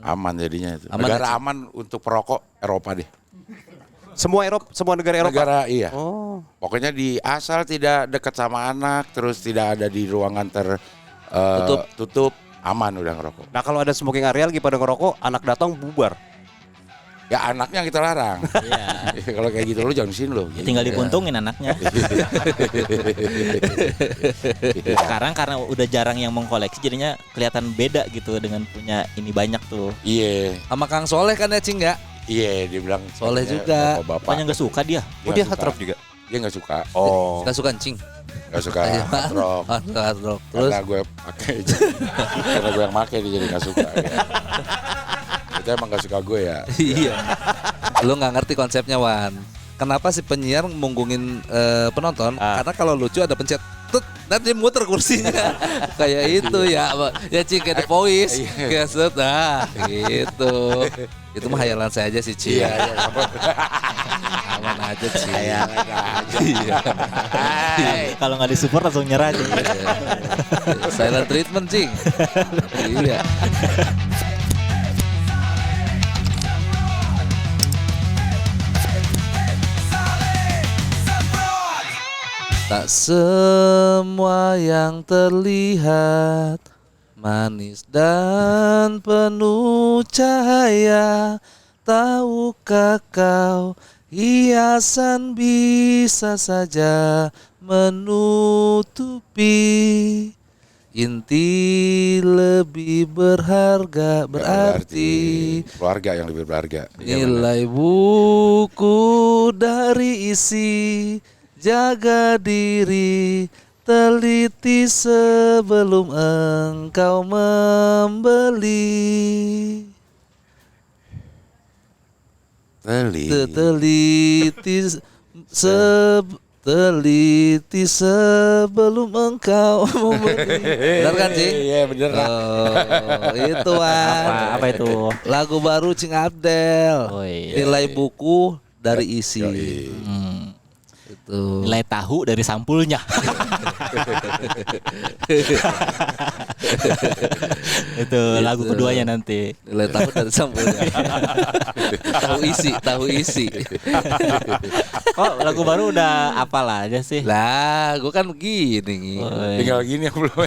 aman jadinya itu. Aman Negara ya, Cing? aman untuk perokok Eropa deh. Semua negara Eropa. Negara iya. Oh. Pokoknya asal tidak dekat sama anak, terus tidak ada di ruangan tutup, aman udah ngerokok. Nah kalau ada smoking area lagi pada ngerokok, anak datang bubar. Ya anaknya yang kita larang. Iya. Kalau kayak gitu lu jangan di sini lo. Tinggal dipuntungin anaknya. Sekarang karena udah jarang yang mengkoleksi jadinya kelihatan beda gitu dengan punya ini banyak tuh. Iya, Sama Kang Soleh kan ya Cing ya? iya dia bilang Soleh juga. bapak. Pokoknya nggak suka dia. Oh dia hard rock juga. Dia nggak suka. Oh. Gak suka Cing? Nggak suka hard rock. Hard rock. Terus Karena gue pakai, karena gue yang pakai dia jadi nggak suka. Ya. Itu emang nggak suka gue ya. iya. Lu nggak ngerti konsepnya Wan. Kenapa si penyiar munggungin penonton? Karena kalau lucu ada pencet tut, nanti muter kursinya. Kayak itu ya. Ya Cing kayak The Voice. Kayak set. Nah gitu. Itu mah hayalan saya aja sih Cing. Iya. Aman aja Cing. Hayalan aja. Iya. Kalau nggak disupport langsung nyerah aja. Silent treatment Cing. Iya. Tak semua yang terlihat manis dan penuh cahaya. Tahukah kau hiasan bisa saja menutupi inti lebih berharga berarti keluarga yang lebih berharga. nilai buku dari isi. Jaga diri, teliti sebelum engkau membeli. Teliti sebelum engkau membeli. Benar kan Cing? Iya bener. Oh, itu Apa itu? lagu baru Cing Abdel. Oh, iya. Nilai buku dari isi. Itu. Nilai tahu dari sampulnya. Itu lagu keduanya nanti. Nilai tahu dari sampulnya. tahu isi. Oh, lagu baru udah apal aja sih. Lah, gue kan begini. Oh, iya. Tinggal gini yang belum.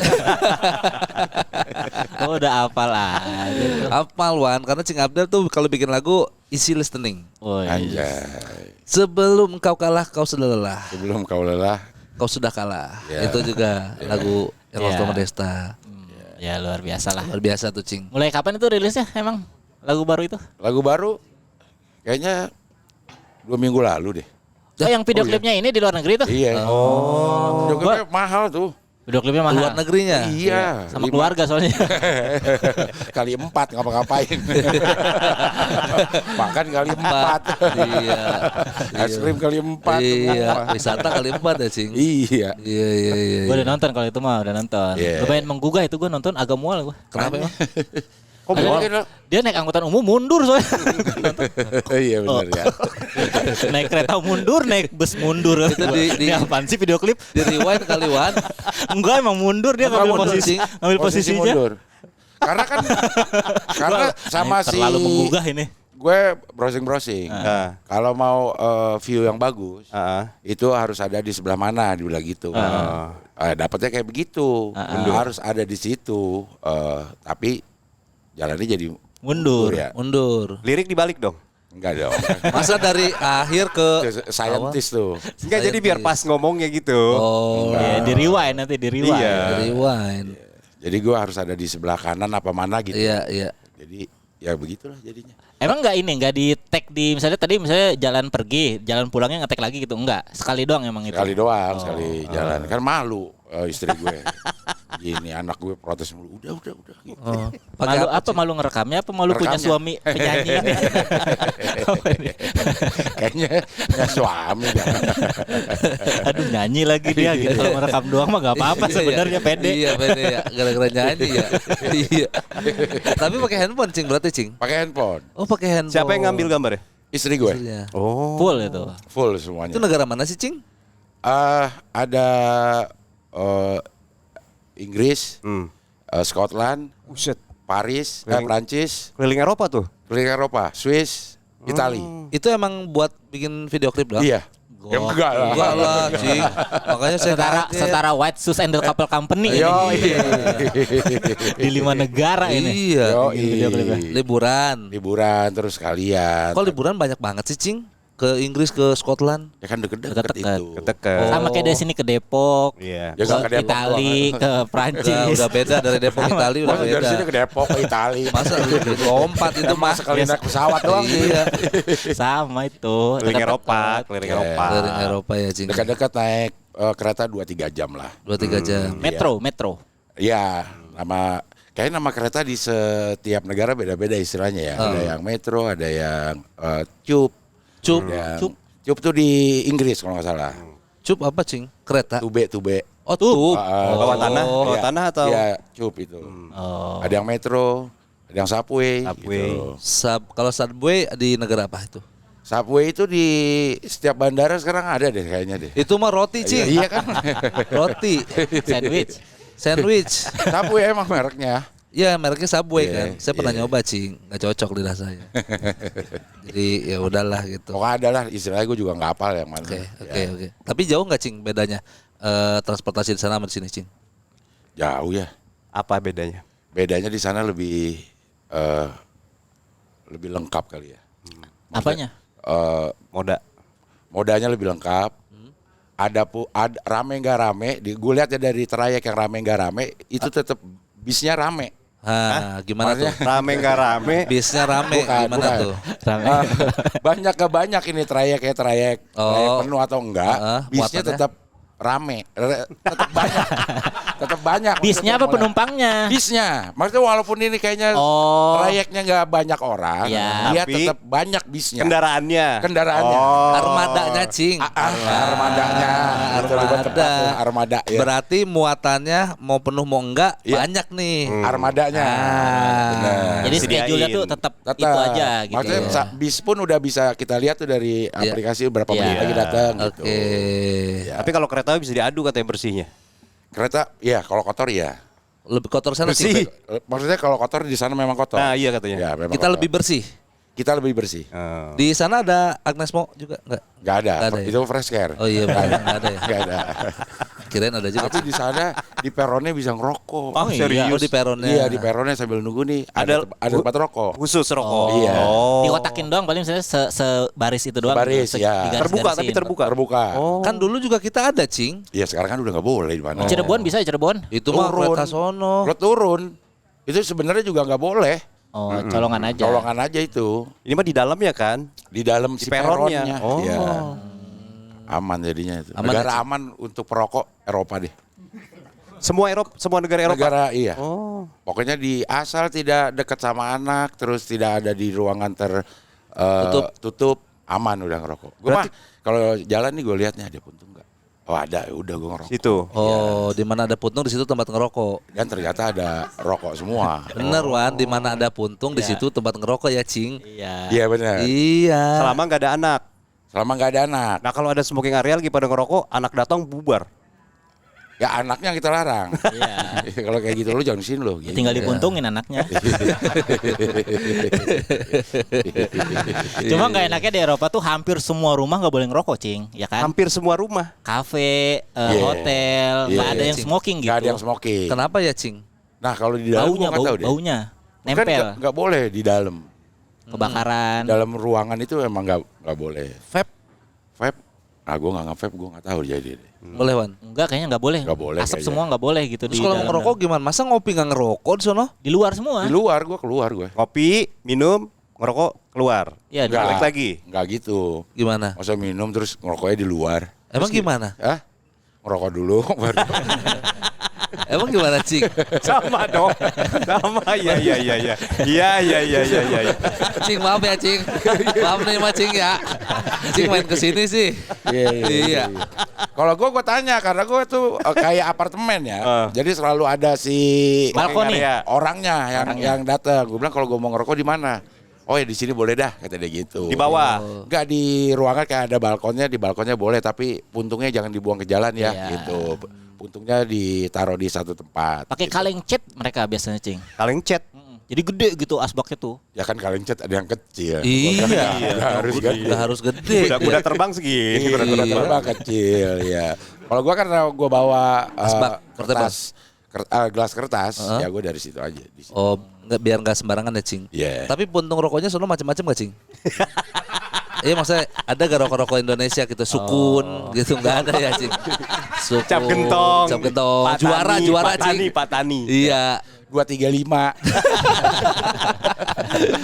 Oh, udah apal aja. Hafal Wan, karena Cing Abdel tuh kalau bikin lagu easy listening. Oh, iya. Anjay. Sebelum kau kalah, kau sudah lelah. Sebelum kau lelah. Kau sudah kalah. Ya. Itu juga lagu Eros Ya. Modesta. Ya luar biasa lah. Luar biasa tuh Cing. Mulai kapan itu rilisnya emang lagu baru itu? Lagu baru kayaknya 2 minggu lalu deh. Oh, yang video klipnya ini di luar negeri tuh? Iya. Oh. Video mahal tuh. Video klipnya mahal. Luar negerinya. Iya. Sama keluarga soalnya. Kali 4 ngapa-ngapain. Makan kali 4. Iya. Es krim kali 4. Iya, wisata kali 4 ya Cing. Iya. Iya. Gue udah nonton kalau itu mah udah nonton. Yeah. Lumayan menggugah itu gue nonton agak mual gue. Kenapa emang? Kok Ada- Dia naik angkutan umum mundur soalnya. Iya benar ya. Naik kereta mundur, naik bus mundur. Itu di- Ini apaan sih video klip? Di rewind kali Wan. Enggak emang mundur dia Enggak ngambil mundur, posisi, Cing. ngambil posisinya. mundur. Karena kan sama Ini si terlalu menggugah ini. gue browsing. Kalau mau view yang bagus, itu harus ada di sebelah mana dibilang gitu. Dapatnya kayak begitu. Harus ada di situ. Tapi jalannya jadi Mundur. ya. Mundur. Lirik dibalik dong. Enggak dong. Masa dari akhir ke Scientist tuh. Enggak jadi biar pas ngomongnya gitu. Oh, Ya, di rewind nanti di rewind. Iya. rewind. Jadi gue harus ada di sebelah kanan apa mana gitu. Iya. Jadi ya begitulah jadinya. Emang nggak di tag di misalnya jalan pergi, jalan pulangnya nge-tag lagi gitu enggak? Sekali doang emang itu. Sekali doang, sekali jalan. Kan malu istri gue. Gini anak gue protes mulu. Udah gitu. Malu apa? Malu ngerekamnya apa malu punya Ngerekamnya. suami penyanyi ini? Kayaknya ya suami dah. Aduh nyanyi lagi dia gitu. Kalau ngerekam doang mah nggak apa-apa sebenarnya pede. Iya, pede ya. Gara-gara nyanyi ya. Iya. Tapi pakai handphone Cing berarti Cing. Pakai handphone. Oh, pakai handphone. Siapa yang ngambil gambarnya? Istri gue. Istrinya. Oh. Full itu. Full semuanya. Itu negara mana sih Cing? Ada Inggris, Hmm. Scotland, Buset. Paris, Prancis, Keliling Eropa tuh. keliling Eropa, Swiss, Itali. Itu emang buat bikin video klip doang? Iya. Ya enggak lah. Enggak lah, Cing. Makanya saya kaget. Setara White Shoes and the Couple Company ini. Di 5 negara ini. Iya. Yo, Liburan. liburan terus kalian. Kok liburan banyak banget sih, Cing? Ke Inggris, ke Scotland. Ya kan deket-deket Deket-deket. itu. Keteket. Sama kayak dari sini ke Depok, Iya. Ya, nggak ke ke Depok Itali, ke Prancis. Udah beda dari Depok Itali udah Masa dari beda. sini ke Depok ke Itali. Masa lompat itu mah sekali naik pesawat doang. Iya. Sama itu. Keliling Eropa, Deket-deket. keliling Iya. Eropa. Dari Eropa ya, Cing. Dekat-dekat naik kereta 2-3 jam lah. 2-3 jam. Metro. Iya, kayaknya nama kereta di setiap negara beda-beda istilahnya ya. Ada yang metro, ada yang tube. Cup. Tube tuh di Inggris kalau nggak salah. Cup apa, Cing? Kereta. Tube. Oh, tube. Bawah tanah, bawah Iya. tanah atau? Iya, tube itu. Oh. Ada yang metro, ada yang subway. Subway. Gitu. Kalau Subway di negara apa itu? Subway itu di setiap bandara sekarang ada deh kayaknya deh. Itu mah roti, Cing. Iya kan? Roti. Sandwich. Sandwich. Subway emang mereknya. Ya mereknya Subway Iya, kan. Saya pernah iya. nyoba, Cing. Nggak cocok lidah saya. Jadi ya udahlah gitu. Pokoknya ada lah istilahnya gue juga nggak hafal yang mana. Oke. Tapi jauh nggak, Cing, bedanya transportasi di sana sama di sini, Cing? Jauh ya. Apa bedanya? Bedanya di sana lebih lengkap kali ya. Apanya? Moda. Modanya lebih lengkap. Ada rame nggak rame. Gue lihat ya dari trayek yang rame nggak rame itu tetap bisnya rame. Gimana tuh? Rame nggak rame? Bisnya rame, Bukan, gimana bukan. tuh? Banyak ke banyak ini trayek penuh atau enggak. Bisnya muatannya? tetap rame, tetap banyak. Tetap banyak. Bisnya apa penumpangnya? Bisnya, maksudnya walaupun ini kayaknya Oh. trayeknya nggak banyak orang, Iya. dia Tapi tetap banyak bisnya. Kendaraannya. Kendaraannya. Armadanya, Cing. Armadanya. Itu lebih tepat tuh, armada ya. Berarti muatannya mau penuh mau enggak Iya. banyak nih. Armadanya. Benar. Jadi Disediain. schedule-nya tuh tetap Tetap. itu aja gitu. Maksudnya bis pun udah bisa kita lihat tuh dari aplikasi berapa menit Iya. lagi datang gitu. Oke. Tapi kalau kereta bisa diadu katanya bersihnya. Kereta, ya kalau kotor ya. Lebih kotor sana, Bersih. Cing. Maksudnya kalau kotor di sana memang kotor. Nah iya katanya. Ya, memang Kita kotor. lebih bersih. Kita lebih bersih. Oh. Di sana ada Agnes Mo juga enggak? Nggak ada. Nggak ada ya? Itu fresh care. Oh iya, benar enggak ada ya. Nggak ada. Kirain ada juga. Tapi di sana di peronnya bisa ngerokok. Oh, iya. serius? Oh, di peronnya. Iya di peronnya sambil nunggu nih ada tempat rokok. Khusus rokok. Iya. Oh. Dikotakin doang paling misalnya sebaris itu doang. Sebaris, gitu. ya. Digaris-garisin. Terbuka tapi terbuka. Terbuka. Kan dulu juga kita ada, Cing. Iya sekarang kan udah nggak boleh di mana. Cirebon bisa ya Cirebon? Itu mah kereta sono. Lo turun. Itu sebenarnya juga nggak boleh. Oh, colongan aja. Colongan aja itu. Ini mah di dalamnya kan? Di dalam Di si peronnya. peronnya. Oh. Iya. Aman jadinya itu. Aman Negara ya, Cing? aman untuk perokok Eropa deh. Semua negara Eropa. Negara iya. Oh. Pokoknya di asal tidak dekat sama anak, terus tidak ada di ruangan tutup, aman udah ngerokok. Gue mah kalau jalan nih gue liatnya ada puntung nggak? Oh ada, ya udah gue ngerokok. Situ. Oh, di mana ada puntung di situ tempat ngerokok. Dan ternyata ada rokok semua. Bener, Wan, di mana ada puntung di situ tempat ngerokok ya, Cing. Iya. Iya benar. Iya. Selama nggak ada anak. Selama nggak ada anak, Nah kalau ada smoking area lagi pada ngerokok, anak datang bubar. ya anaknya kita larang. Iya. Kalau kayak gitu lu jangan di sini lo. Ya tinggal dipuntungin anaknya. Cuma nggak enaknya di Eropa tuh hampir semua rumah nggak boleh ngerokok, Cing, ya kan? Hampir semua rumah. Kafe, hotel, nggak ada yang Cing. smoking gitu. Nggak ada yang smoking. Kenapa ya, Cing? Nah kalau di dalam Baunya, gua nggak tahu deh. baunya Kan nempel, nggak boleh di dalam. kebakaran. Dalam ruangan itu emang nggak boleh. Vape Vape, gue nggak nge-vape, gue nggak tahu jadi. boleh, Wan. Enggak, kayaknya nggak boleh. Nggak boleh Asap kayaknya. semua nggak boleh gitu Terus di kalau dalam. mau ngerokok gimana? Masa ngopi nggak ngerokok di sono? Di luar semua. Di luar gue keluar gue. Kopi, minum, ngerokok, keluar. Iya, di Nggak. luar. Balik lagi. Nggak gitu. Gimana? Masa minum terus ngerokoknya di luar. Emang gimana? Hah? Ngerokok dulu baru. Emang gimana, Cing? Sama dong. Sama. Iya. Iya. Cing, maaf ya, Cing. Maaf nih, Mas Cing ya. Cing main ke sini sih. Iya. Kalau gue tanya karena gue tuh kayak apartemen ya. Jadi selalu ada si Balkoni. orangnya yang datang. Gue bilang kalau gue mau ngerokok di mana? Oh ya di sini boleh dah, kata dia gitu. Di bawah. Enggak di ruangan kayak ada balkonnya, di balkonnya boleh tapi puntungnya jangan dibuang ke jalan ya, Iya. gitu. Puntungnya ditaruh di satu tempat. Pakai gitu. kaleng cat mereka biasanya, Cing. Kaleng cat. Jadi gede gitu asbaknya tuh. Ya kan kaleng cat ada yang kecil. Iya. Nggak harus gede. Nggak harus gede. Kuda terbang segini. Kuda Iya, terbang. kecil ya. Kalau gua karena gua bawa Asbak, gelas kertas, ya gua dari situ aja. Di situ. Oh, biar nggak sembarangan ya, Cing. Iya. Tapi puntung rokoknya sono macam-macam gak, Cing? Iya, maksudnya ada gak rokok-rokok Indonesia gitu, sukun gitu, nggak ada ya, Cing? Sukun, Cap gentong. cap gentong, Patani, juara, Patani, Cing. Patani. Iya, 235.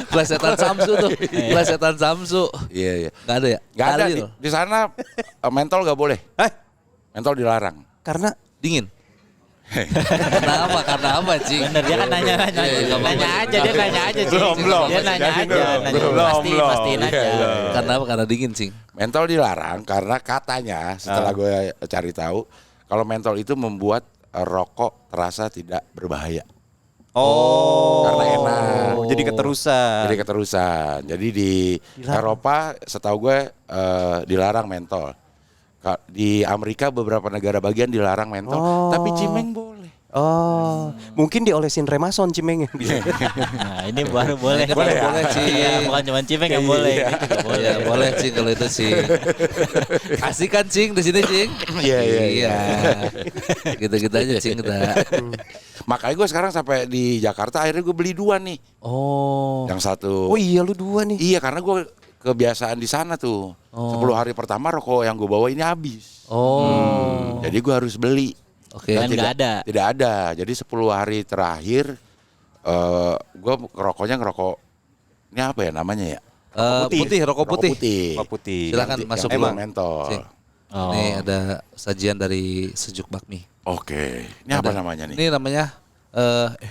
plesetan Samsu tuh, plesetan Samsu. Iya, iya. Nggak ada ya? Gak ada Ariel. di sana mentol gak boleh. Mentol dilarang. Karena Dingin. Kenapa? Karena apa, Cing? Bener, dia kan nanya Iya, nggak apa-apa. nanya aja, dia nanya aja. Cing. Belum. Dia nanya Jadi aja, belum. nanya Belum. pastiin aja. Iya. Karena apa? Karena dingin, Cing. Mentol dilarang karena katanya setelah gue cari tahu kalau mentol itu membuat rokok terasa tidak berbahaya. Karena enak. Jadi keterusan. Jadi keterusan. Jadi di Eropa setahu gue dilarang mentol. Di Amerika beberapa negara bagian dilarang mentol, tapi cimeng boleh. Mungkin diolesin Remason cimengnya. Nah, ini baru boleh. Ini baru boleh, Cing. Iya, bukan cuma cimeng yang boleh. Iya. Ini juga boleh. Ya boleh, Cing, kalau itu, Cing. Kasih kan, Cing, di sini, Cing. Iya. Gitu-gitu aja, Cing, udah. Makanya gue sekarang sampai di Jakarta akhirnya gue beli 2 nih. Oh. Yang satu. Oh iya lu 2 nih. Iya, karena gue kebiasaan di sana tuh. 10 hari pertama rokok yang gue bawa ini habis. Oh. Jadi gue harus beli. Oke. Dan nggak ada. Tidak ada. Jadi 10 hari terakhir gue ngerokok ini apa ya namanya ya? Putih, rokok putih. Rokok putih. Silakan Yang masuk emang dulu. mentol. Cing. Oh. Ini ada sajian dari Sejuk Bakmi. Oke. Ini apa namanya nih? Ini namanya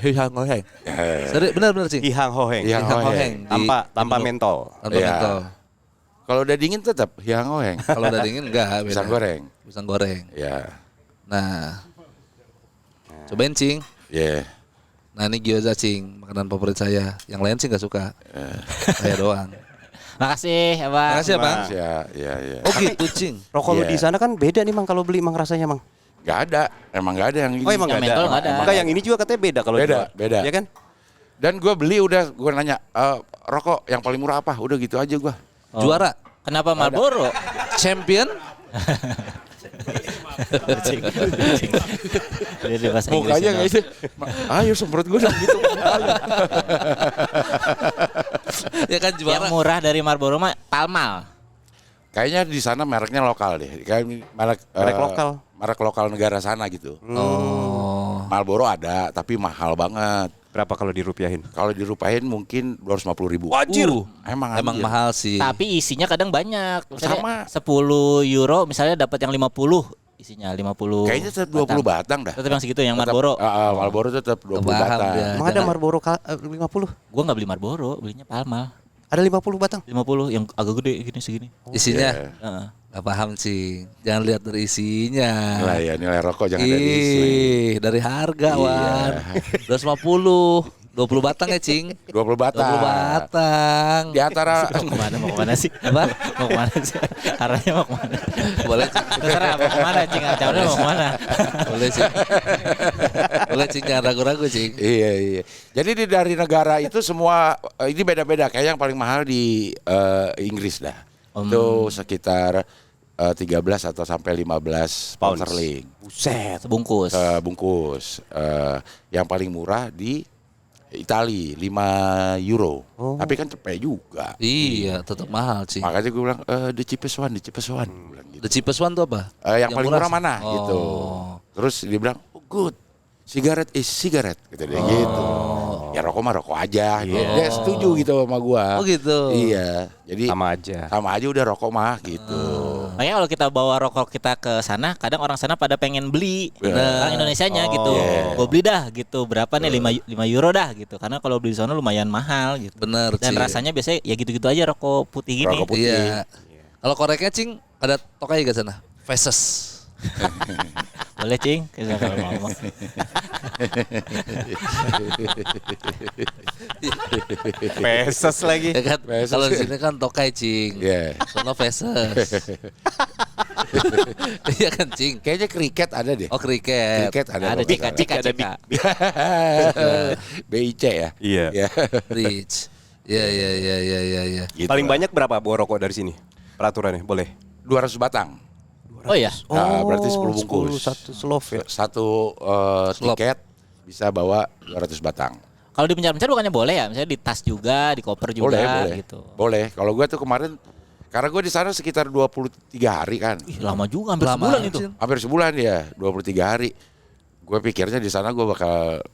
Hihang Hoheng. Eh, Serius, benar-benar, Cing. Ihang Hoheng. Ihang Hihang Hoheng. Hoheng. Tanpa mentol. Tanpa Iya. mentol. Kalau udah dingin tetap hiang hoeng. Kalau udah dingin enggak, beda. Pisang goreng. Pisang goreng. Ya. Nah. Cobain, Cing. Iya. Nah, ini gyoza, Cing, makanan favorit saya. Yang lain sih enggak suka. Saya doang. Makasih, Abang. Makasih ya, Bang. Iya. Oh gitu, Cing. Rokok lu Iya. di sana kan beda nih Mang kalau beli Mang rasanya Mang. Gak ada. Emang gak ada yang ini. Oh emang Yang nggak mentol ada. nggak ada. Enggak yang ini juga katanya beda kalau Beda, jual. beda. Iya kan? Dan gue beli udah gue nanya rokok yang paling murah apa? Udah gitu aja gue. Juara. Kenapa Marlboro? Champion. Jadi bahasa Inggris. Mukanya nggak itu. Ayo semprot gue dong gitu. Ya kan Yang juara. murah dari Marlboro mah Palmal. Kayaknya di sana mereknya lokal deh. Kayak Merek lokal. Merek lokal negara sana gitu. Oh. Marlboro ada, tapi mahal banget. Berapa kalau dirupiahin? Kalau dirupahin mungkin 250.000. Wajir. Emang Emang anjir. mahal sih. Tapi isinya kadang banyak. Sama. Misalnya 10 euro misalnya dapat yang 50 isinya 50. Kayaknya tetap 20 batang dah. Tetap yang segitu yang Tetap- Marlboro. Marlboro tetap 20 Paham batang. dia. Emang ada Jangan- Marlboro 50? Gua nggak beli Marlboro, belinya Palmal. Ada 50 batang? 50 yang agak gede gini segini. Isinya Iya. Heeh. nggak paham, Cing. Jangan lihat dari isinya. Lah ya nilai rokok jangan dari isi. Dari harga, Iya. Wan. 250. 20 batang ya, Cing. 20 batang. 20 batang. Di antara Mau kemana sih? Apa? Mau kemana sih? Arahnya mau kemana? Boleh, Cing. Terserah mau kemana, Cing. Acaranya mau kemana? Boleh, Cing. Boleh, Cing. Jangan ragu-ragu, Cing. Iya. Jadi dari negara itu semua ini beda-beda. Kayak yang paling mahal di Inggris dah. Itu sekitar 13 atau sampai 15 pound Pounds. sterling Buset. Sebungkus. bungkus. Yang paling murah di Itali 5 euro. Tapi kan cepet juga. Iya, tetap mahal, Cing. Makanya gue bilang the cheapest one. Gue bilang gitu. The cheapest one tuh apa? Yang paling murah mana Oh. gitu. Terus dia bilang, oh, good. Cigarette is cigarette gitu dia gitu. Ya rokok mah rokok aja gitu. Dia setuju gitu sama gua. Oh, gitu. Iya. Jadi Sama aja. sama aja udah rokok mah gitu. Makanya kalau kita bawa rokok kita ke sana, kadang orang sana pada pengen beli Iya. orang Indonesianya gitu. iya. Gue beli dah gitu. Berapa nih 5 euro dah gitu. Karena kalau beli di sana lumayan mahal gitu. Bener, Dan Cing. rasanya biasanya ya gitu-gitu aja rokok putih gini. Rokok putih. Iya. Kalau koreknya, Cing, ada tokai gak sana? Faces. Boleh, Cing? Kita kalau mau ngomong. Peses lagi. Ya kan? Faces. Kalau di sini kan tokai, Cing. Iya. Sono faces. Iya kan Cing. Kayaknya kriket ada deh. Oh kriket. Kriket ada. Ada kalau Cika, nggak Cika. BIC ya. Iya. Ya. Rich. Ya. Gitu Paling lah. banyak berapa bawa rokok dari sini? Peraturannya boleh. 200 batang. Oh ya. Nah, berarti 10 bungkus. 10 satu slove ya. Satu tiket bisa bawa 200 batang. Kalau di pencar-pencar bukannya boleh ya? Misalnya di tas juga, di koper juga Boleh. gitu. Boleh. Kalau gue tuh kemarin karena gue di sana sekitar 23 hari kan. Ih, lama juga, hampir Lama, sebulan itu. Cin. Hampir sebulan ya, 23 hari. Gue pikirnya di sana gue bakal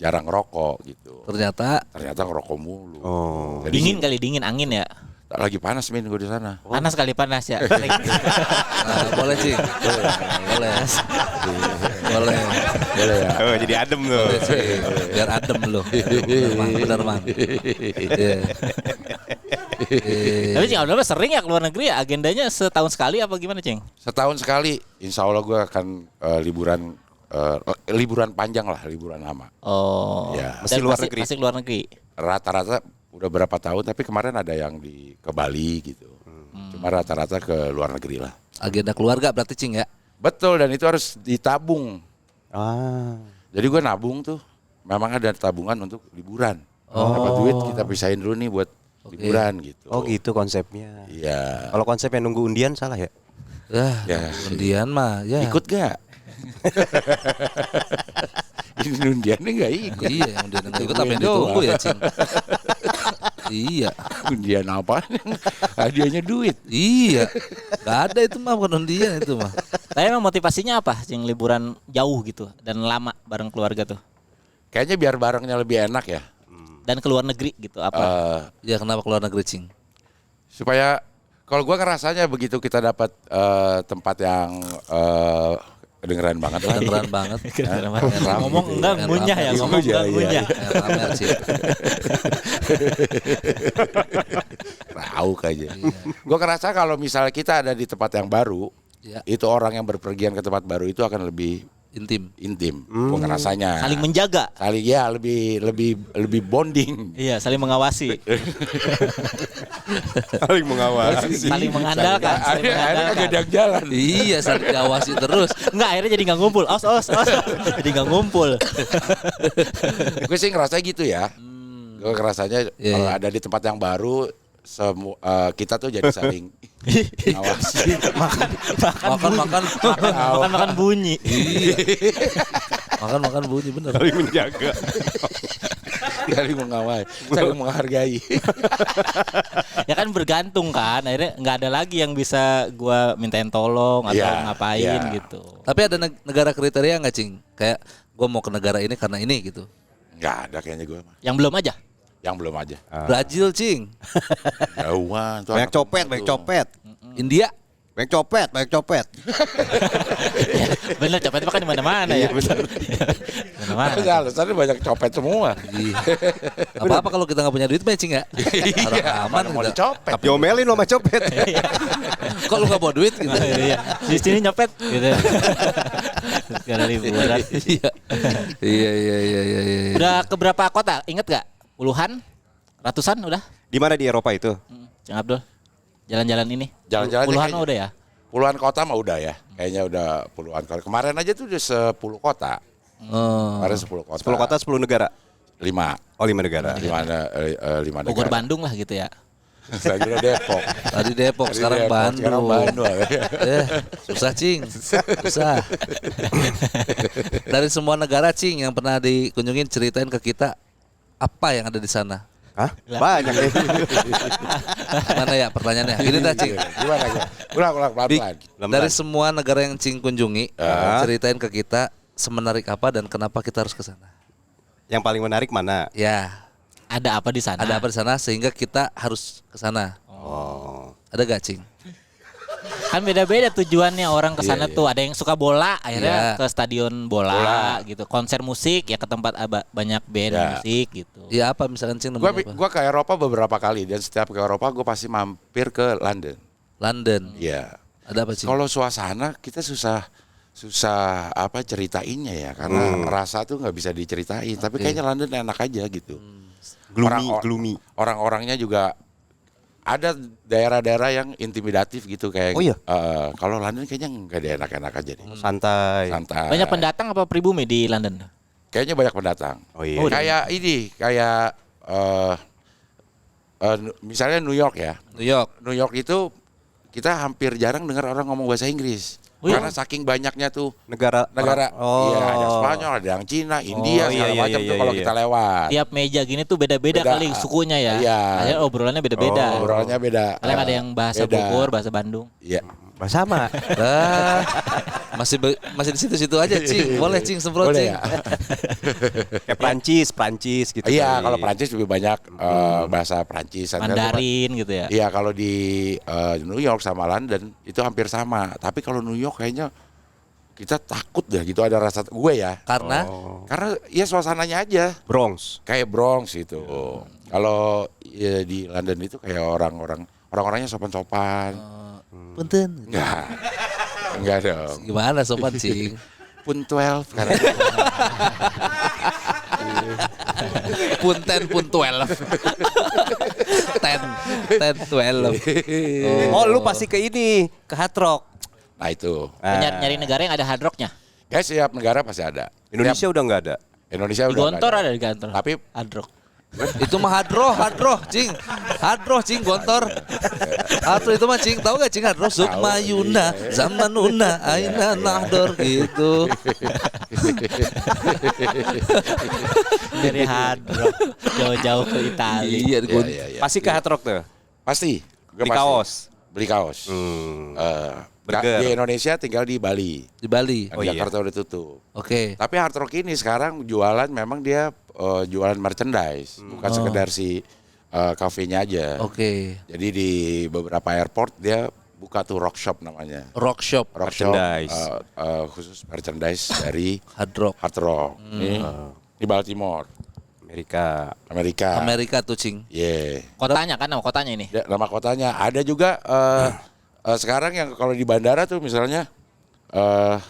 jarang ngerokok gitu. Ternyata Ngerokok mulu. Oh. Jadi Dingin angin ya. lagi panas gue di sana. Panas kali panas ya. boleh Cing. Boleh. Boleh. Boleh ya. Oh, jadi adem tuh. Boleh Cing. Biar adem lu. Benar man. Iya. Tapi Cing Abdullah sering ya ke luar negeri ya? Agendanya setahun sekali apa gimana Cing? Setahun sekali, insya Allah gue akan liburan panjang lah, liburan lama. Oh. Ya. Dan Masih luar negeri? Masih luar negeri. Rata-rata udah berapa tahun, tapi kemarin ada yang ke Bali gitu. Cuma rata-rata ke luar negeri lah. Agenda keluarga berarti Cing ya. Betul, dan itu harus ditabung. Ah. Jadi gue nabung tuh, memang ada tabungan untuk liburan. Dapat duit kita pisahin dulu nih buat liburan gitu. Oh gitu konsepnya. Iya. Kalau konsepnya nunggu undian salah ya? Ya. Undian mah ya. Ikut gak? Ini undiannya gak ikut. Iya, yang undian enggak ikut apa yang ditunggu ya Cing. Iya. Undian apa? Hadiahnya duit. Iya. Gak ada itu mah bukan undian itu mah. Tapi emang motivasinya apa Cing liburan jauh gitu dan lama bareng keluarga tuh? Kayaknya biar barengnya lebih enak ya. Dan ke luar negeri gitu apa? Ya kenapa keluar negeri Cing? Supaya kalau gua ngerasanya begitu kita dapat tempat yang kedengeran banget lah. Kedengeran banget. Ngomong gitu enggak ya. ngunyah ya, Iya, ngomong enggak iya. ngunyah. Pamer Cing. Rauk aja. Gua ngerasa kalau misalnya kita ada di tempat yang baru, Ya. itu orang yang berpergian ke tempat baru itu akan lebih Intim. intim. Gua ngerasanya. Saling menjaga. Saling ya lebih bonding. Iya, saling mengawasi, Saling mengawasi. saling mengandalkan, saling Akhirnya mengandalkan. kagak ada yang jalan. Iya, saling diawasi terus. Enggak, akhirnya jadi enggak ngumpul. Os. Jadi enggak ngumpul. Gue sih ngerasa gitu ya. Gue ngerasanya Iya, kalau iya. ada di tempat yang baru, kita tuh jadi saling ngawasi. Makan bunyi. Iya. Makan bunyi bener. Saling menjaga. Saling mengawasi, saling menghargai. Ya kan bergantung kan. Akhirnya enggak ada lagi yang bisa gua mintain tolong atau Iya, ngapain iya. gitu. Tapi ada negara kriteria nggak Cing? Kayak gue mau ke negara ini karena ini gitu. Nggak ada kayaknya gue. Yang belum aja. Yang belum aja. Brazil Cing. Jauhan. tuh Banyak anak copet, tuh. banyak copet. India. Banyak copet, banyak copet. Bener, copet makan di mana-mana ya. Mana-mana. Tapi alasannya banyak copet semua. Apa-apa kalau kita nggak punya duit matching ya? Orang aman Mana mau gitu. dicopet. Diomelin sama copet. Kok lu nggak bawa duit gitu? Iya, di sini nyopet gitu. Sekarang liburan. Iya. Udah ke berapa kota? Ingat gak? Puluhan? Ratusan udah? Di mana di Eropa itu? Cang Abdul. Jalan-jalan ini. Jalan-jalan Puluhan kayaknya. mah udah ya? Puluhan kota mah udah ya. Kayaknya udah puluhan kota. Kemarin aja tuh udah 10 kota. Kemarin 10 kota. 10 kota, 10 negara. 5. Oh, 5 negara. 5 negara. Bogor Bandung lah gitu ya. Saya kira Depok. Tadi Depok, Tadi sekarang Depok, Bandung. sekarang Bandung. Susah Cing. Susah. Dari semua negara Cing yang pernah dikunjungin, ceritain ke kita apa yang ada di sana. Hah? Banyak nih. Mana ya pertanyaannya? Gini dah Cing. Gimana? Ulang pelan-pelan. Dari semua negara yang Cing kunjungi, ceritain ke kita semenarik apa dan kenapa kita harus ke sana. Yang paling menarik mana? Ya, Ada apa di sana? ada apa di sana sehingga kita harus ke sana. Oh. Ada gak Cing? Kan beda-beda tujuannya orang ke sana Iya, tuh. Ada yang suka bola, akhirnya Iya. ke stadion bola gitu. Konser musik ya ke tempat banyak band Ya. musik gitu. Ya apa misalkan Cing namanya apa? Gua ke Eropa beberapa kali dan setiap ke Eropa gue pasti mampir ke London. London. Iya. Ada apa Cing? Kalau suasana kita susah apa ceritainnya ya karena rasa tuh nggak bisa diceritain. Tapi kayaknya London enak aja gitu. Gloomy. Orang-orangnya juga ada daerah-daerah yang intimidatif gitu kayak. Oh iya? Kalau London kayaknya nggak ada enak-enak aja deh. Santai. Santai. Banyak pendatang apa pribumi di London? Kayaknya banyak pendatang. Oh iya. Kayak ini, kayak misalnya New York ya. New York. New York itu kita hampir jarang dengar orang ngomong bahasa Inggris. Oh iya? Karena saking banyaknya tuh Negara. iya, ada Spanyol, ada yang Cina, India, iya, segala iya, macam iya, tuh kalau iya. kita lewat. Tiap meja gini tuh beda-beda Beda. kali sukunya ya. Iya. Akhirnya obrolannya beda-beda. Obrolannya beda. Kadang ada yang bahasa Beda. Bogor, bahasa Bandung. Iya. Sama. Lah, masih di situ-situ aja, Cing. Boleh, Cing, semprot, Boleh Cing. ya? Kayak Prancis gitu. Iya, kali. kalau Prancis lebih banyak bahasa Prancis. Mandarin gitu ya. Iya, kalau di New York sama London itu hampir sama. Tapi kalau New York kayaknya kita takut deh gitu, ada rasa gue ya. Karena Karena ya suasananya aja Bronx. kayak Bronx gitu. Kalau ya, di London itu kayak orang-orangnya sopan-sopan. punten. Enggak dong. Gimana sopan, Cing? Pun 12 karena Pun 12. 12. Oh, lu pasti ke ini, ke Hard Rock. nah itu. Nyari negara yang ada hard rocknya. Kayak setiap negara pasti ada. Indonesia udah nggak ada. Indonesia Di udah nggak Gontor ada di kantor. Tapi Hard rock. Itu mah hadroh, Cing. Hadroh, Cing, Gontor. Hadroh itu mah, Cing. Tahu gak, Cing, hadroh? Sukmayuna, zamanuna, aina nahdor gitu. Dari hard rock jauh-jauh ke Italia. Iya, di Gon- iya. Pasti ke Hard Rock tuh. pasti. Gua Beli pasti. kaos. Beli kaos. Burger. Di Indonesia tinggal di Bali. di Bali. Di Jakarta udah tutup. Oke. Tapi Hard Rock ini sekarang jualan memang dia jualan merchandise, bukan sekedar si kafenya aja. Oke. Jadi di beberapa airport dia buka tuh rock shop namanya. Rock shop, Rock shop Merchandise. khusus merchandise dari hard rock. Hard Rock. Ini di Baltimore, Amerika. Amerika tuh, Cing. Iya. Yeah. Kotanya kan nama kotanya ini. Ya, nama kotanya ada juga sekarang yang kalau di bandara tuh misalnya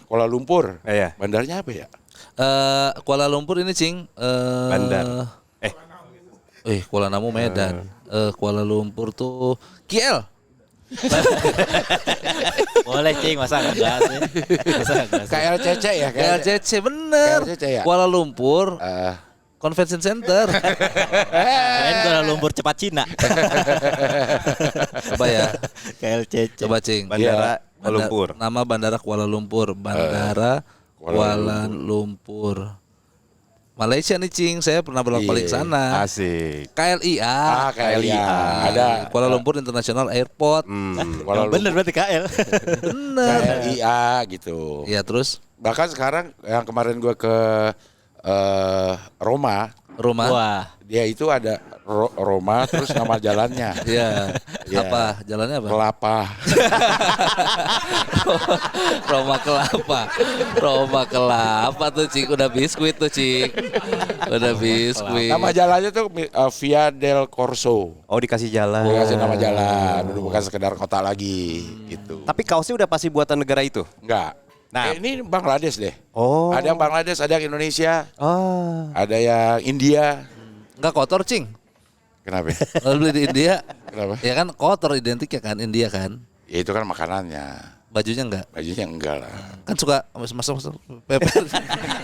Kuala Lumpur. Iya. Bandarnya apa ya? Kuala Lumpur ini, Cing. Bandar. Kuala Namu Medan. Kuala Lumpur tuh KL. Boleh Cing, masa enggak sih? Masa enggak sih? KLCC ya? KLCC bener. KLCC ya? Kuala Lumpur Convention Center. Keren Kuala Lumpur cepat Cina. Coba ya. KLCC. Coba, Cing. Bandara Kuala Bandar- Lumpur. Nama Bandara Kuala Lumpur. Bandara Kuala Lumpur. Malaysia nih, Cing. Saya pernah bolak-balik Iya. sana. Asik. KLIA. KLIA. Ada Kuala Lumpur International Airport. Kuala Lumpur. Bener berarti KL. Bener. KLIA gitu. Iya, terus Bahkan sekarang yang kemarin gua ke Roma, rumah. Wah. dia itu ada Roma terus nama jalannya Iya. Iya. Apa? Jalannya apa? Kelapa. Roma kelapa. Roma kelapa tuh, Cing. Udah biskuit tuh, Cing. Udah biskuit. Nama jalannya tuh Via del Corso. Oh, dikasih jalan. Dikasih nama jalan, udah bukan sekedar kota lagi gitu. Tapi kaosnya udah pasti buatan negara itu. Enggak. Nah. Ini Bangladesh deh. Oh. Ada yang Bangladesh, ada yang Indonesia, Oh. ada yang India. Enggak kotor, Cing. Kenapa? Kalau beli di India, Kenapa? ya kan kotor identik ya kan India kan. Ya itu kan makanannya. Bajunya enggak. Bajunya enggak lah. Kan suka masuk pepper.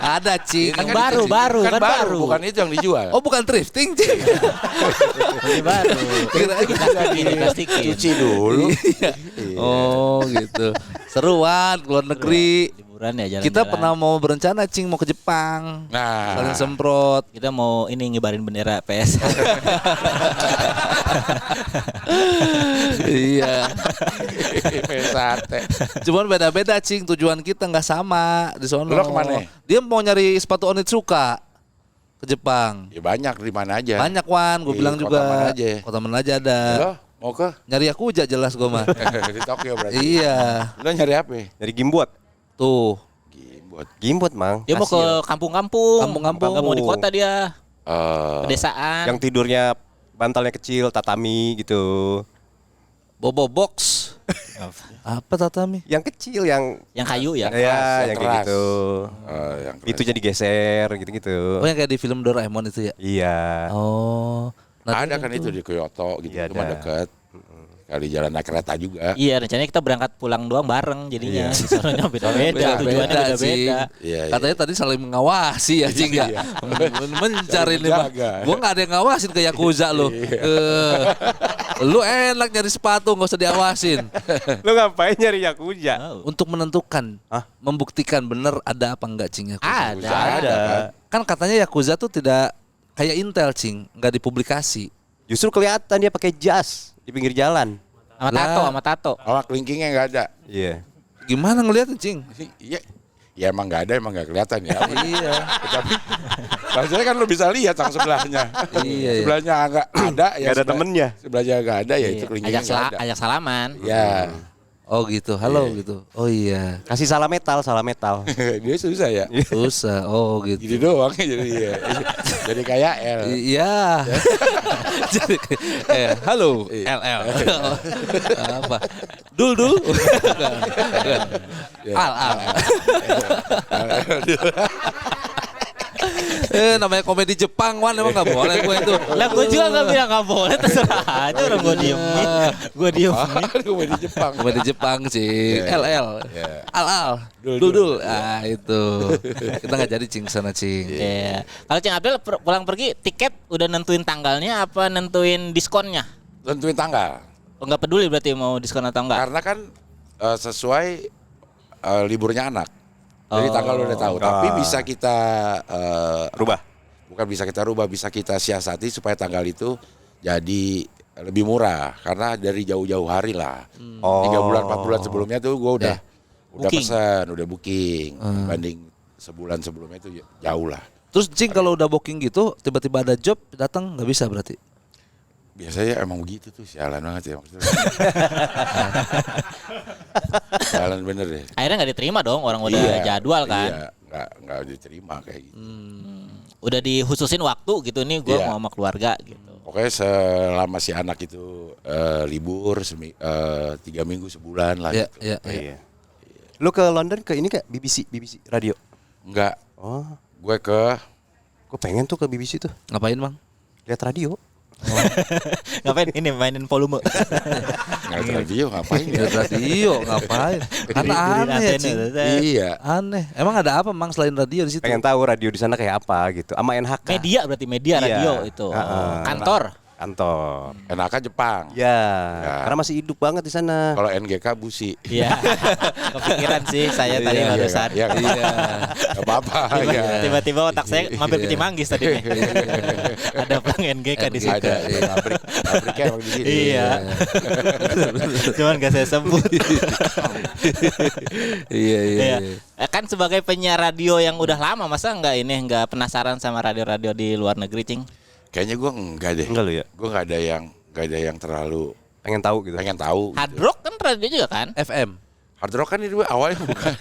Ada, Cing. Yang baru, Kan kan baru. bukan itu yang dijual. Oh, bukan thrifting, Cing. Ini baru. Diplastikin. Cuci dulu. Iya. Oh, gitu. Seruan keluar negeri. Liburan ya jalan-jalan. Kita pernah mau berencana, Cing, mau ke Jepang. Nah, Saling semprot. Kita mau ini ngibarin bendera PS. Iya. sate. Cuman beda-beda, Cing. Tujuan kita nggak sama di sono. Lo kemana? Dia mau nyari sepatu Onitsuka ke Jepang. Ya banyak di mana aja. Banyak, Wan. Gue Di bilang kota juga. mana aja? Kota mana aja ada. Lo mau ke Nyari Yakuza jelas gue mah. di Tokyo berarti. Iya. Lo nyari apa? Dari Gimbot. Tuh. Gimbot. Gimbot, Mang. Dia mau ke kampung-kampung. Kampung-kampung. Nggak mau di kota dia. Pedesaan. Yang tidurnya bantalnya kecil, tatami gitu. Bobo box. Apa tatami? Yang kecil yang Yang kayu ya. ya, yang yang kayak keras. gitu. yang Itu jadi geser gitu-gitu. Oh, yang kayak di film Doraemon itu ya? Iya. Oh. ada kan itu di Kyoto gitu. Iya, Cuma ada. dekat. Kali jalan naik kereta juga. Iya, rencananya kita berangkat pulang doang bareng jadinya. Di sononya beda-beda, tujuannya beda-beda. Iya, Katanya tadi saling mengawasi ya Cing ya. Mencari nih Bang. Gua enggak ada yang ngawasin ke Yakuza lu. Lu enak nyari sepatu enggak usah diawasin. Lu ngapain nyari Yakuza? Untuk menentukan, membuktikan bener ada apa enggak Cing Yakuza. Ada. Kan katanya Yakuza tuh tidak kayak Intel Cing, enggak dipublikasi. Justru kelihatan dia pakai jas di pinggir jalan. Sama tato. Awak kelingkingnya nggak ada. Iya. Gimana ngeliatnya Cing? Iya. Ya emang nggak ada, emang nggak kelihatan ya. Iya. Tapi maksudnya kan lu bisa lihat yang sebelahnya. Iya. Sebelahnya nggak ada ya. Nggak ada temennya. Sebelahnya nggak ada ya itu kelingkingnya nggak ada. Ajak salaman. Ya. Oh gitu, halo gitu. Oh iya. Kasih salam metal. Dia susah ya. Susah. Oh gitu. Gini doang jadi ya. Jadi kayak L. Iya. Jadi halo LL. Apa? Dul. Al. Namanya komedi Jepang Wan emang nggak boleh gue itu. Lah gue juga nggak bilang nggak boleh, terserah aja orang gue diemin. Gue diemin. Komedi Jepang. Komedi Jepang sih. LL. Al. Dul. Ah itu. Kita nggak jadi Cing sana Cing. Iya. Kalau Cing Abdel pulang pergi tiket udah nentuin tanggalnya apa nentuin diskonnya? Tentuin tanggal. Oh, nggak peduli berarti mau diskon atau enggak? Karena kan sesuai liburnya anak. Jadi tanggal udah tahu. Tapi bisa kita Rubah. Bukan bisa kita rubah, bisa kita siasati supaya tanggal itu jadi lebih murah. Karena dari jauh-jauh hari lah. 3 bulan 4 bulan sebelumnya tuh gue udah pesan, udah booking. Dibanding sebulan sebelumnya itu jauh lah. Terus Cing kalau udah booking gitu tiba-tiba ada job datang nggak bisa berarti? Biasanya emang begitu tuh, sialan banget ya maksudnya. Sialan bener deh. Akhirnya nggak diterima dong, orang udah jadwal kan? Iya, nggak diterima kayak gitu. Udah dihususin waktu gitu nih, gue mau sama keluarga gitu. Pokoknya selama si anak itu libur 3 minggu sebulan lah. Iya, Gitu. iya. Lu ke London ke ini kayak BBC radio? Enggak. Oh, Gue ke gue pengen tuh ke BBC tuh. Ngapain Bang? Lihat radio. Ngapain ini mainin volume? nggak radio ngapain ya? Radio ngapain? Karena aneh ya Cing. Iya. Aneh. Emang ada apa Mang selain radio di situ? Pengen tahu radio di sana kayak apa gitu. Sama NHK. Media berarti media Iya. radio itu. Kantor. NHK Jepang. Ya, karena masih hidup banget di sana. Kalau NGK Busi. Iya. Kepikiran sih saya tadi barusan. Iya. Gak apa-apa. Tiba-tiba otak saya mampir ke Cimanggis tadi nih. Ada Plang NGK di situ. Ada pabriknya emang di sini. Iya. Cuman gak saya sebut. Iya. Kan sebagai penyiar radio yang udah lama, masa nggak penasaran sama radio-radio di luar negeri, Cing? Kayaknya gue enggak deh. Enggak lu ya? Gue nggak ada yang terlalu Pengen tahu gitu. pengen tahu. Hard rock kan radio juga kan? FM. Hard rock kan itu awalnya bukan.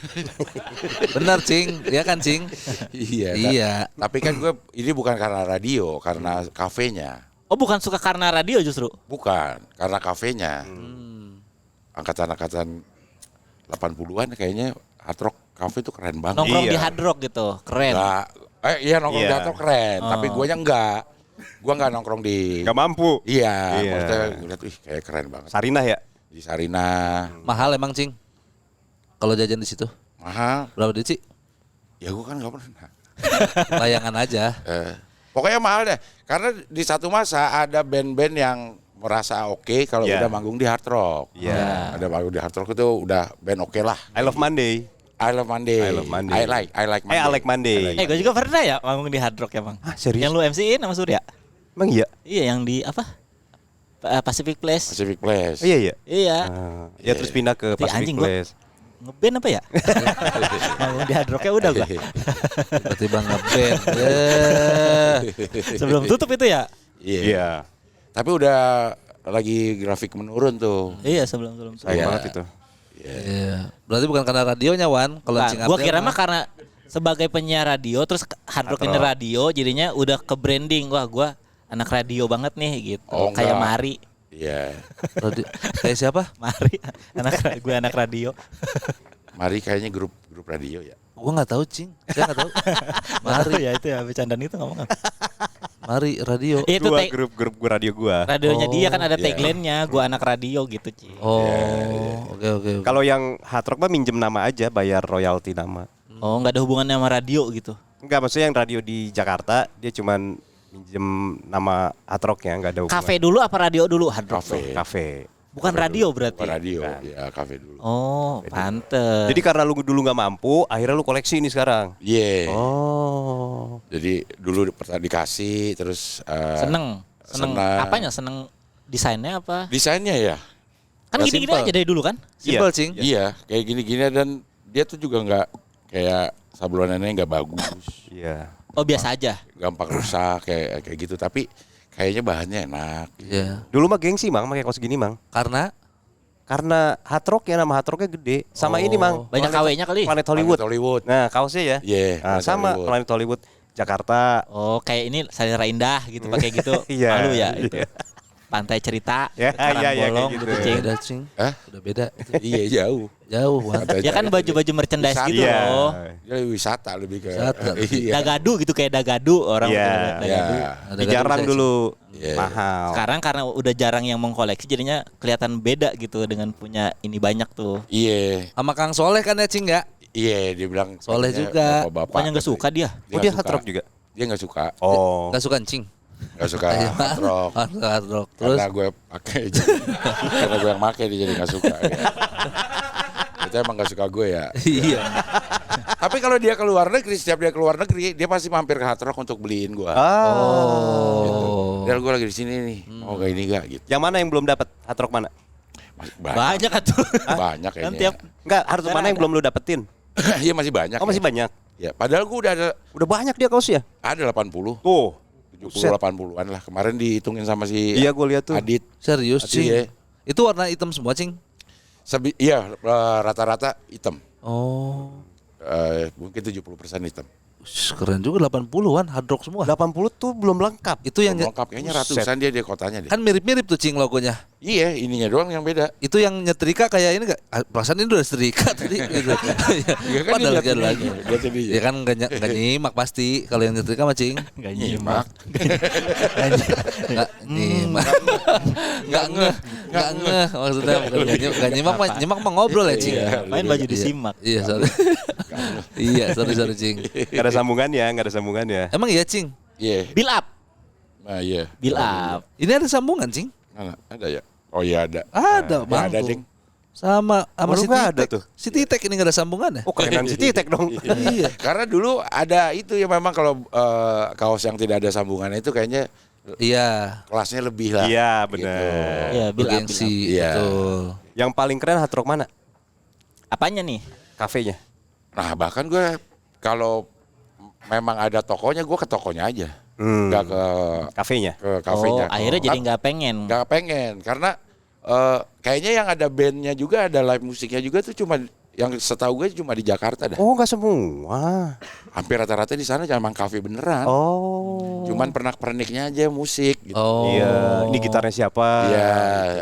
Benar Cing, iya kan Cing? Iya. Tapi kan gue ini bukan karena radio, karena kafenya. Oh, bukan suka karena radio justru? Bukan, karena kafenya. Angkatan-angkatan 80-an kayaknya hard rock cafe itu keren banget. Nongkrong di hard rock gitu, keren. Iya nongkrong di hard rock keren, tapi guanya enggak. Gua enggak nongkrong di. Gak mampu. Iya. Maksudnya ngeliat, kayak keren banget. Sarinah ya? Di Sarinah. Mahal emang Cing? Kalau jajan di situ? Mahal. Berapa duit sih? Ya gua kan nggak pernah. Layangan aja. Pokoknya mahal deh. Karena di satu masa ada band-band yang merasa oke kalau udah manggung di hard rock. Iya. Ada manggung di hard rock itu udah band oke lah. I Love Monday. I love Monday. I love Monday. I like Monday. I like Monday. Gue juga pernah ya manggung di hard rock ya, Bang. Ah, serius? Yang lu MC-in sama Surya? Emang iya? Iya, yang di apa? Pacific Place. Pacific Place. Oh, iya. Iya. Ya terus pindah ke Tapi Pacific anjing gua Place. ngeband apa ya? Manggung di hard rocknya udah gua. Tiba-tiba ngeband. Sebelum tutup itu ya? Iya. Tapi udah lagi grafik menurun tuh. Iya, sebelum tutup. Sayang banget itu. Iya. Berarti bukan karena radionya Wan. Kalau Cing Gue Abdel kira mah karena sebagai penyiar radio terus hard rock ini radio jadinya udah ke branding. Wah, gue anak radio banget nih gitu. Oh, kayak enggak. Mari. Iya. Kayak siapa? Mari gue anak radio. Mari kayaknya grup radio ya. Gua nggak tahu Cing. Saya nggak tahu. Mari ya itu ya bercandaan itu ngomong. Mari radio. Itu grup radio gua. radionya dia kan ada tagline-nya, gua anak radio gitu, Ci. Oke. Kalau yang hard rock mah minjem nama aja, bayar royalti nama. Oh, enggak ada hubungannya sama radio gitu. Enggak, maksudnya yang radio di Jakarta dia cuman minjem nama hard rocknya, enggak ada hubungan. Kafe dulu apa radio dulu? Hard Rock. Kafe. Bukan radio berarti. Bukan radio, ya kafe dulu. Oh, pantes. Jadi karena lu dulu nggak mampu, akhirnya lu koleksi ini sekarang. Iya. Oh. Jadi dulu pernah dikasih, terus Seneng. senang. Apanya? Seneng desainnya apa? Desainnya ya. Kan Nggak gini-gini simple. aja dari dulu kan? Simpel, Cing. Iya, kayak gini-gini dan dia tuh juga nggak kayak sablonannya nggak bagus, Iya. Oh, biasa aja. gampang rusak kayak gitu. Tapi kayaknya bahannya enak. Iya. Dulu mah gengsi, Mang, pakai kaos gini, Mang. Karena hard rock ya, nama hard rocknya gede. Sama ini, Mang. Banyak KW-nya kali. Planet Hollywood. Planet Hollywood. Nah, kaosnya ya. Iya, Nah, Planet sama Hollywood. Planet Hollywood Jakarta. Oh, kayak ini Salira Indah gitu pakai gitu. Iya. Malu ya itu. Iya. Pantai Cerita, Ya, iya, Karangbolong kayak gitu, gitu. Cing. Beda, Cing. Hah? Udah beda. Iya jauh. Jauh, Wan. Ya kan baju-baju merchandise Wisata. gitu Iya. loh. Dia wisata lebih ke. Wisata. Iya. Dagadu gitu kayak Dagadu orang Iya. udah Dagadu. Iya. Ada Jarang bisa, dulu. Iya. Mahal. Sekarang karena udah jarang yang mengkoleksi jadinya kelihatan beda gitu dengan punya ini banyak tuh. Iya. Sama Kang Soleh kan ya, Cing ya? Iya, dia bilang Soleh katanya juga. bapak-bapak Bukannya nggak suka dia? Oh, dia hard rock juga. Dia nggak suka. Oh. Gak suka Cing. Nggak suka hard rock. Hard rock. Terus Karena gue pakai jadi. Karena gue yang pakai dia jadi nggak suka. Ya. Itu emang nggak suka gue ya. iya. Tapi kalau dia keluar negeri, setiap dia keluar negeri, dia pasti mampir ke hard rock untuk beliin gue. Oh. Dan gue lagi di sini nih. Mau kayak ini gak gitu. Yang mana yang belum dapat hard rock mana? Banyak kan tuh. Banyak Kan kayaknya. tiap Enggak, hard rock mana yang belum lu dapetin? Iya masih banyak. Oh, masih ya. banyak. Ya, padahal gue udah Udah banyak dia kaosnya. ada 80. Tuh. 70 80-an lah. Kemarin dihitungin sama si Iya, gue lihat tuh. Adit. Serius, Adit, Cing. ya. Itu warna hitam semua, Cing. Iya, rata-rata hitam. Oh. Mungkin 70% hitam. Keren juga 80-an hard rock semua. 80 tuh belum lengkap. Itu yang Lengkap kayaknya ratusan dia kotanya deh. kan mirip-mirip tuh Cing logonya. Iya, ininya doang yang beda. Itu yang nyetrika kayak ini enggak? Perasaan ini udah setrika tadi gitu. Iya kan Padahal dia dia lihat lagi. ini, lihat ini. Ya kan enggak nyimak pasti kalau yang nyetrika mah Cing. Enggak Nyimak. Enggak nyimak. Enggak ngeh maksudnya bukan enggak nyimak mah ngobrol ya Cing. Iya. Main baju disimak. Iya, sorry. Iya, sorry Cing. Gak ada sambungannya, gak ada sambungannya. Emang iya Cing? Iya. Build up. Nah, iya. Build up. Ini ada sambungan Cing? Mana? Ada ya? Oh iya ada. Ada, Bang. Ada, Ding. Sama lu si nggak ada Titek. tuh? Si Titek ini enggak ada sambungannya. Oh, kerenan si Titek dong. Iya. Karena dulu ada itu ya memang kalau kaos yang tidak ada sambungannya itu kayaknya Iya. kelasnya lebih lah. Iya, Gitu. benar. Iya, build up. Gengsi, Iya. betul. Yang paling keren hard rock mana? Apanya nih? Kafenya. Nah bahkan gue kalau memang ada tokonya gue ke tokonya aja, Hmm. nggak ke Kafenya. kafenya. Oh, akhirnya jadi nggak pengen. nggak pengen karena kayaknya yang ada bandnya juga ada live musiknya juga tuh cuma yang setahu gue cuma di Jakarta dah. Oh, enggak semua. Hampir rata-rata di sana emang kafe beneran. Oh. Cuman pernak-perniknya aja musik gitu. Oh. Iya, ini gitarnya siapa? Iya.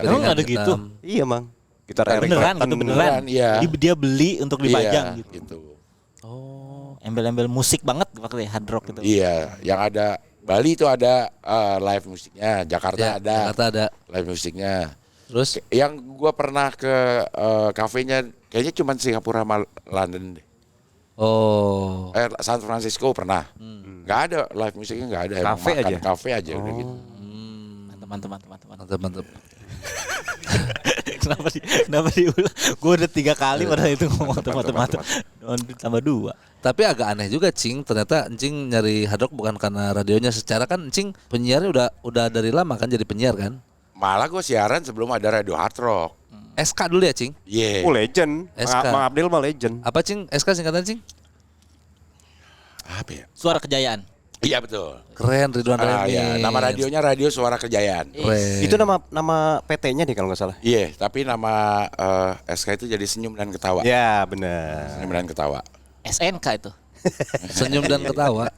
Emang nggak ada Hitam. gitu? Iya, Mang. Gitar Eric Beneran Clapton gitu beneran. iya. Dia beli untuk dipajang Iya, gitu. gitu. Oh, embel-embel musik banget pakai hard rock gitu. Iya, yang ada Bali itu ada live musiknya, Jakarta Ya, ada Jakarta ada. live musiknya. Terus Yang gua pernah ke kafenya kayaknya cuma Singapura sama London deh. oh. San Francisco pernah. Nggak ada live musiknya nggak ada. Emang Kafe makan aja? Kafe aja udah gitu. Mantap. Mantap. Kenapa diulang? Gue udah 3 kali padahal itu ngomong mantap. Tambah 2. Tapi agak aneh juga Cing, ternyata Encing nyari hard rock bukan karena radionya. Secara kan Encing penyiarnya udah dari lama kan jadi penyiar kan? Malah gue siaran sebelum ada radio hard rock. SK dulu ya Cing? Iya. Oh, legend. SK. Mang Abdil mah legend. Apa Cing? SK singkatan Cing? Apa ya? Suara Kejayaan. Iya betul. Keren Ridwan Remis. Ya. Nama radionya Radio Suara Kejayaan. Keren. Itu nama PT-nya nih kalau nggak salah. Iya, tapi nama SK itu jadi Senyum dan Ketawa. Ya, benar. Senyum dan Ketawa. SNK itu. Senyum dan ketawa.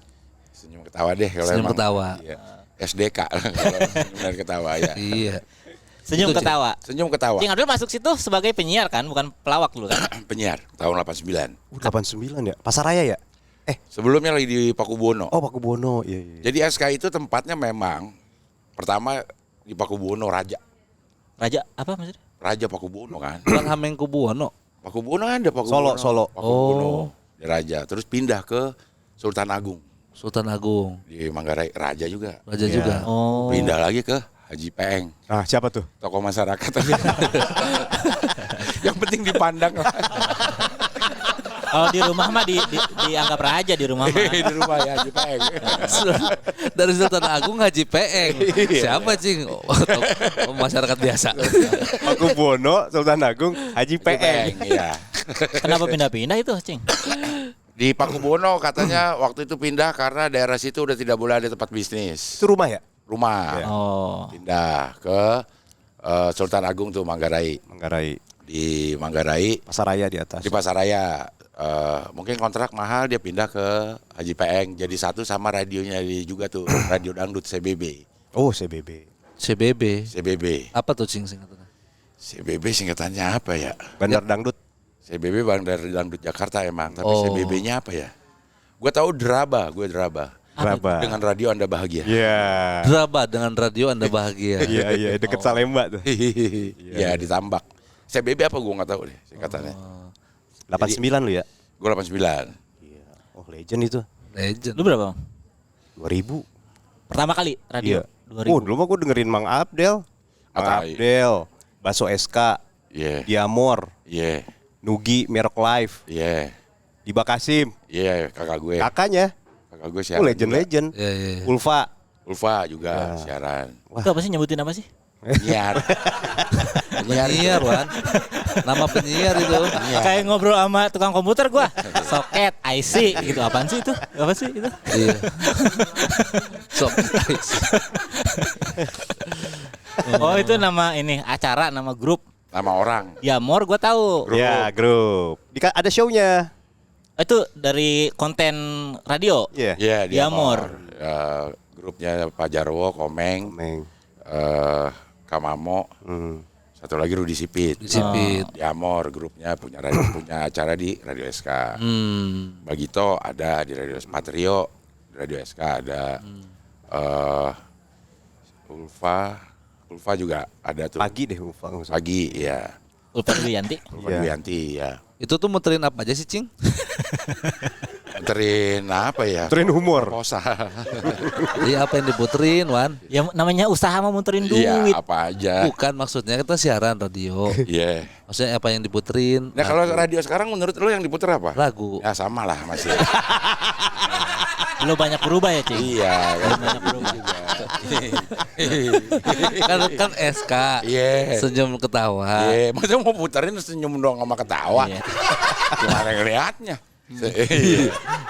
Senyum Ketawa deh kalau Senyum emang. Ketawa. Iya. SDK kalau Senyum dan Ketawa ya. Iya. Senyum Itu, Cing. Ketawa. Senyum Ketawa. Cing Abdul masuk situ sebagai penyiar kan, bukan pelawak dulu kan? Penyiar tahun 89. 89 ya. Pasaraya ya? Sebelumnya lagi di Pakubuwono. Oh, Pakubuwono. Iya. Jadi SK itu tempatnya memang pertama di Pakubuwono Raja. Raja apa maksudnya? Raja Pakubuwono kan. Bukan Hamengkubuwono. Pakubuwono ada Pakubuwono. Solo. Pakubuwono. Di Raja. Terus pindah ke Sultan Agung. Sultan Agung. Di Manggarai Raja juga. Raja juga. Oh. Pindah lagi ke Haji Peeng. Ah, siapa tuh? Tokoh masyarakat tapi yang penting dipandang lah. Kalau di rumah mah dianggap raja di rumah mah. Di rumah ya Haji Peeng. Dari Sultan Agung Haji Peeng. Siapa cing? Masyarakat biasa. Pakubuwono, Sultan Agung, Haji Peeng. Iya. Kenapa pindah-pindah itu, Cing? Di Pakubuwono katanya waktu itu pindah karena daerah situ udah tidak boleh ada tempat bisnis. Itu rumah ya? Rumah. Oh. Pindah ke Sultan Agung tuh Manggarai. Di Manggarai. Pasaraya di atas. Di Pasaraya. Mungkin kontrak mahal dia pindah ke Haji Peeng. Jadi satu sama radionya juga tuh. Radio Dangdut CBB. Oh, CBB. CBB. Apa tuh cing singkatannya? CBB singkatannya apa ya? Bandar Dangdut. CBB Bandar Dangdut Jakarta emang. Tapi CBB-nya apa ya? Gue tahu Draba. Dengan radio Anda bahagia. Iya. Draba dengan radio Anda bahagia. Iya, deket Salemba tuh. Iya, ditambak. CBB apa gue nggak tahu deh singkatannya. 89 lu ya? Gue 89. Iya. Oh, legend itu. Legend. Lu berapa, Bang? 2000. Pertama kali radio? Iya. 2000. Dulu mah gue dengerin Mang Abdel. Baso SK. Iya. Diamor. Iya. Nugi, Merok Live. Iya. Diba Kasim. Iya, kakak gue. Kakaknya. Kakak gue siaran. Oh, legend. Iya. Ulfa juga siaran. Itu apa sih, nyebutin apa sih? Penyiar. Penyiar, Wan. Nama penyiar itu. Kayak ngobrol sama tukang komputer gua. Soket, IC gitu. Apaan sih itu? Apa sih itu? Iya. Sok. Oh, itu nama ini acara, nama grup. Nama orang. Diamor gua tahu. Ya, grup. Ada show-nya. Itu dari konten radio. Iya. Iya, Diamor. Grupnya Pak Jarwo, Komeng. Kamamo. Satu lagi Rudi Sipit. Diamor grupnya punya acara di Radio SK. Bagito ada di Radio Patrio, di Radio SK ada. Ulfa juga ada tuh. Pagi deh Ulfa. Pagi, ya. Ulfa Duyanti. Ya. Itu tuh muterin apa aja sih, Cing? Muterin apa ya? Muterin humor. Kosa. Iya, apa yang diputerin, Wan? Ya namanya usaha mau muterin duit. Iya, apa aja. Bukan, maksudnya kita siaran radio. Iya. Maksudnya apa yang diputerin? Nah, kalau radio sekarang menurut lo yang diputer apa? Lagu. Ya sama lah masih. Lo banyak berubah ya, Cing? Iya, kan Banyak berubah juga. kan SK. Iya. Senyum ketawa. Iya, maksudnya mau puterin senyum doang sama ketawa. Iya. Gimana ngeliatnya?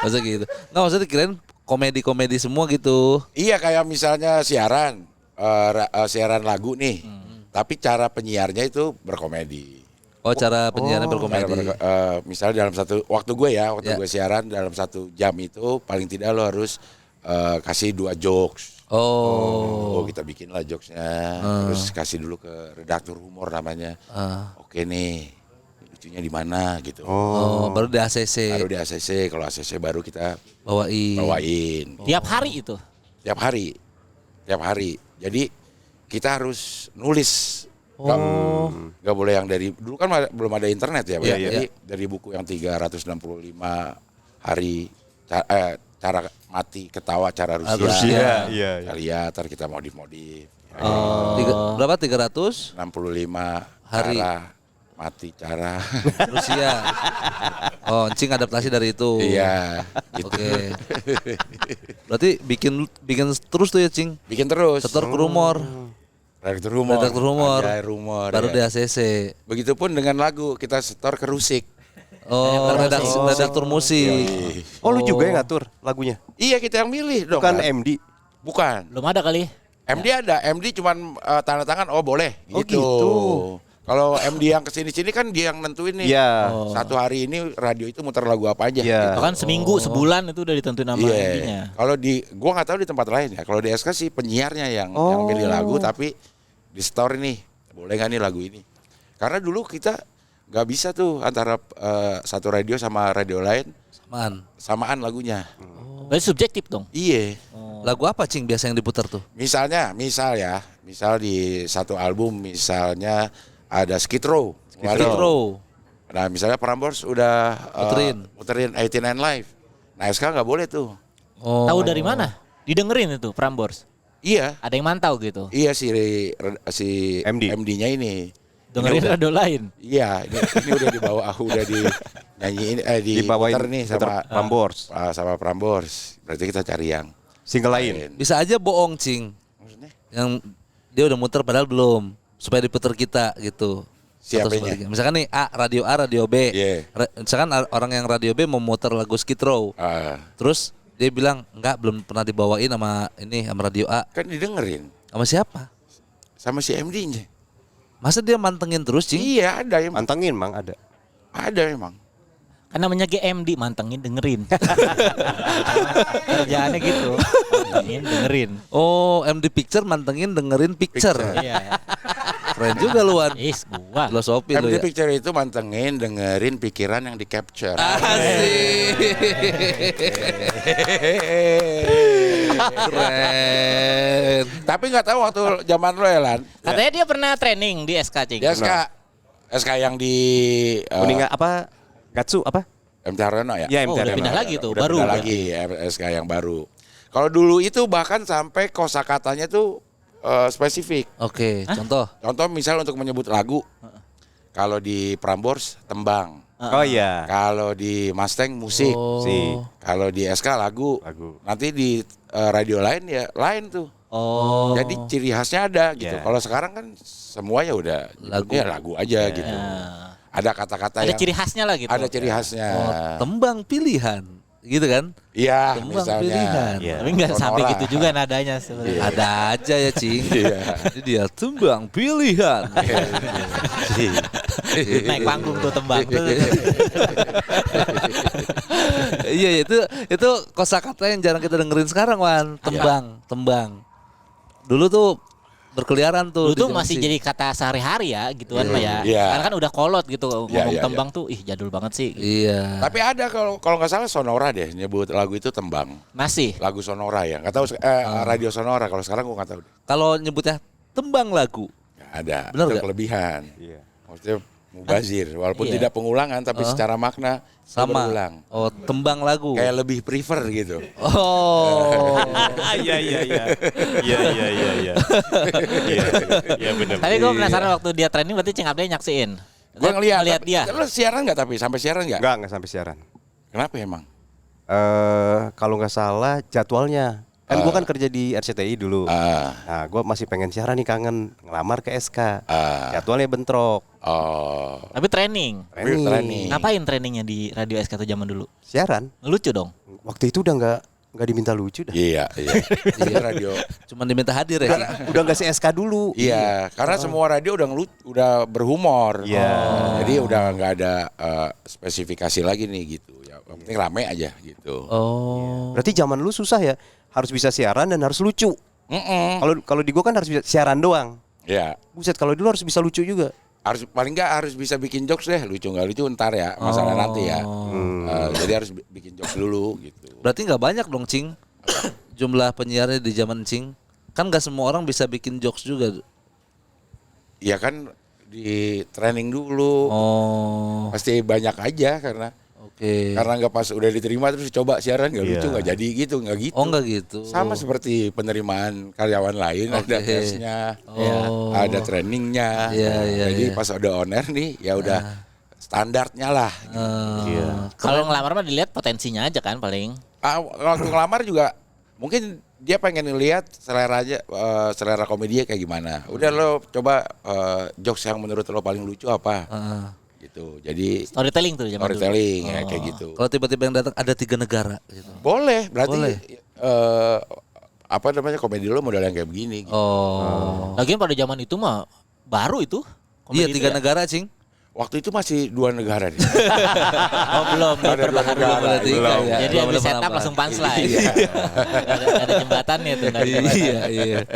Maksudnya gitu. Nggak, maksudnya kirain komedi-komedi semua gitu. Iya, kayak misalnya siaran lagu nih. Tapi cara penyiarnya itu berkomedi. Oh, cara penyiarannya berkomedi. Misalnya dalam waktu gue siaran dalam 1 jam itu paling tidak lo harus kasih 2 jokes. Oh, Kita bikin lah jokesnya, terus kasih dulu ke redaktur humor namanya. Oke nih, lucunya di mana gitu. baru di ACC. Baru di ACC, kalau ACC baru kita bawain. Tiap hari itu. Tiap hari. Jadi kita harus nulis. Gak boleh yang dari dulu kan belum ada internet ya, Iya, jadi dari buku yang 365 hari cara mati ketawa cara Rusia. Iya. Kita lihat, ntar kita modif. Berapa? 365 hari cara mati cara Rusia. Oh, Cing adaptasi dari itu. Iya. Gitu. Oke. Berarti bikin terus tuh ya, Cing. Bikin terus. Setor ke rumor. Redaktur rumor. Baru di ya. ACC. Begitupun dengan lagu kita setor ke Rusik. Oh, redaktur musik. Oh, lu juga yang ngatur lagunya? Iya, kita yang milih dong. Bukan kan? MD? Bukan. Belum ada kali. MD ada. MD cuman tanda tangan boleh gitu. Oh, gitu. Kalau MD yang kesini-sini kan dia yang nentuin nih. Iya. Satu hari ini radio itu muter lagu apa aja. Iya. Gitu. Bahkan seminggu, sebulan itu udah ditentuin nama MD-nya. Kalau gua nggak tahu di tempat lain ya. Kalau di SK sih penyiarnya yang milih lagu, tapi di store nih boleh nggak nih lagu ini. Karena dulu kita nggak bisa tuh antara satu radio sama radio lain samaan lagunya. Berarti subjektif dong. Iya. Lagu apa Cing biasa yang diputar tuh? Misal di satu album misalnya ada Skid Row. Nah misalnya Prambors udah muterin 89 Live. Nah SK nggak boleh tuh. Tahu dari mana? Didengerin itu Prambors. Iya. Ada yang mantau gitu. Iya si MD-nya ini. Dengerin radio lain. Iya, ini udah dibawa, udah dinyanyiin, dibawain nih sama Prambors. Sama Prambors. Berarti kita cari yang single lain. Bisa aja bohong Cing. Maksudnya? Yang dia udah muter padahal belum, supaya diputer kita gitu. Siapanya? Misalkan nih radio A, radio B. Yeah. Misalkan orang yang radio B mau muter lagu Skid Row. Terus dia bilang enggak, belum pernah dibawain sama radio A. Kan didengerin. Sama siapa? Sama si MD-nya. Masa dia mantengin terus Cing? Iya ada yang mantengin Mang, ada. Ada memang. Kan namanya GMD, mantengin dengerin. Kerjaannya gitu. Mantengin dengerin. Oh, MD Picture mantengin dengerin picture. Iya. Keren juga lu Wan. Gua. Filosofi lu MD ya. Picture itu mantengin dengerin pikiran yang di capture. Asik. Keren. Tapi nggak tahu waktu zaman lo ya Lan. Katanya dia pernah training di SK Cing. Ya SK yang di Kuningan apa? Gatsu apa? MT Haryono ya? Ya, MT udah Haryono. pindah lagi tuh, Udah baru. pindah lagi SK yang baru. Kalau dulu itu bahkan sampai kosakatanya tuh spesifik. Oke, contoh. Contoh misal untuk menyebut lagu. Kalau di Prambors tembang. Oh iya. Kalau di Mustang musik. Kalau di SK lagu. Nanti di radio lain ya lain tuh. Jadi ciri khasnya ada gitu. Kalau sekarang kan semuanya udah lagu aja gitu. Ada kata-kata Ada yang ciri khasnya lah gitu. ada ciri khasnya. Tembang pilihan, gitu kan? Iya, Tembang misalnya. pilihan. Tapi nggak sampai gitu juga nadanya sebenarnya. Ada aja ya Cing. Jadi dia tembang pilihan. Naik panggung tuh tembang. Iya itu kosakata yang jarang kita dengerin sekarang Wan. Tembang. Dulu tuh berkeliaran tuh. Dulu tuh masih jadi kata sehari-hari ya gituan mah ya. Karena kan udah kolot gitu ngomong tembang tuh jadul banget sih. Iya. Tapi ada kalau nggak salah Sonora deh nyebut lagu itu tembang. Masih. Lagu Sonora ya. Nggak tahu radio Sonora kalau sekarang gua nggak tahu. Kalau nyebutnya tembang lagu. Nggak ada. Bener itu nggak? kelebihan. Maksudnya mubazir walaupun tidak pengulangan tapi secara makna Sama. berulang. Oh, tembang lagu. Kayak lebih prefer gitu. Oh. Iya. Iya benar. Tapi gue penasaran waktu dia training berarti Cing Abdel nyaksiin. Gua ngeliat dia. Lu siaran nggak tapi sampai siaran nggak? Enggak sampai siaran. Kenapa emang? Kalau nggak salah jadwalnya. Kan gue kan kerja di RCTI dulu. Nah, gue masih pengen siaran nih, kangen ngelamar ke SK. Jadwalnya bentrok. Tapi training. Training. Ngapain trainingnya di radio SK tuh zaman dulu? Siaran. Lucu dong. Waktu itu udah nggak diminta lucu dah. Iya. Radio. Cuman diminta hadir ya. Udah nggak si SK dulu. Iya, karena semua radio udah berhumor. Iya. Jadi udah nggak ada spesifikasi lagi nih gitu. Ya, yang penting rame aja gitu. Oh. Berarti zaman lu susah ya, harus bisa siaran dan harus lucu. Kalau di gua kan harus bisa siaran doang. Ya. Buset, kalau dulu harus bisa lucu juga. Paling nggak harus bisa bikin jokes deh, lucu nggak lucu ntar ya masalah nanti ya. Jadi harus bikin jokes dulu gitu. Berarti nggak banyak dong Cing jumlah penyiarnya di zaman Cing. Kan nggak semua orang bisa bikin jokes juga. Ya kan di training dulu. Pasti banyak aja karena nggak pas udah diterima terus coba siaran nggak lucu nggak jadi gitu nggak gitu. Oh nggak gitu. Sama seperti penerimaan karyawan lain ada tesnya, ada trainingnya. Jadi pas udah on air nih ya udah standarnya lah. Kalau ngelamar mah dilihat potensinya aja kan paling. Waktu ngelamar juga mungkin dia pengen ngelihat selera komedinya kayak gimana. Udah lo coba jokes yang menurut lo paling lucu apa? Gitu. Jadi storytelling tuh zaman storytelling dulu. Ya, kayak gitu. Kalau tiba-tiba yang datang ada 3 negara gitu. Boleh, berarti apa namanya komedi lo modal yang kayak begini gitu. Lagian pada zaman itu mah baru itu. Iya, komedi 3 itu ya. negara Cing. Waktu itu masih 2 negara nih. Oh belum, Ada 2 negara. berarti, Belum. ya. Jadi Belum habis ada setup penambahan. langsung punchline. Iya. Ada jembatannya tuh. Iya.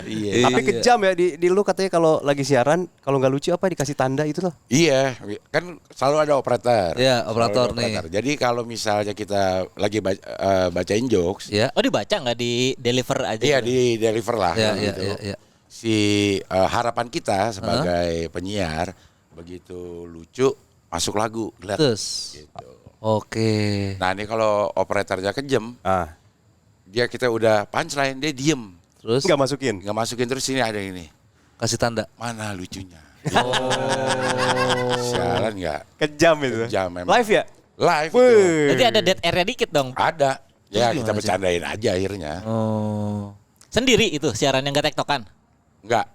Iya. Tapi kejam ya di lu katanya kalau lagi siaran kalau nggak lucu apa dikasih tanda itu loh. Iya, kan selalu ada operator. Iya, Selalu operator ada nih. Jadi kalau misalnya kita lagi bacain jokes, Ya. Oh dibaca nggak di deliver aja? iya gitu? di deliver lah Ya, ya, gitu. ya, ya. Si harapan kita sebagai penyiar begitu lucu masuk lagu, lihat. Terus. Gitu. Oke. Nah ini kalau operatornya kejem, kita udah punchline dia diem, Terus Nggak masukin. nggak masukin, terus sini ada ini, kasih tanda. mana lucunya? Sialan nggak? Kejam itu. Kejam memang. Live ya? Live itu Wih. Jadi ada dead air-nya dikit dong. ada. Ya Terus kita gimana sih? bercandain aja akhirnya. Oh. Sendiri itu siaran yang gak tektokan. Enggak.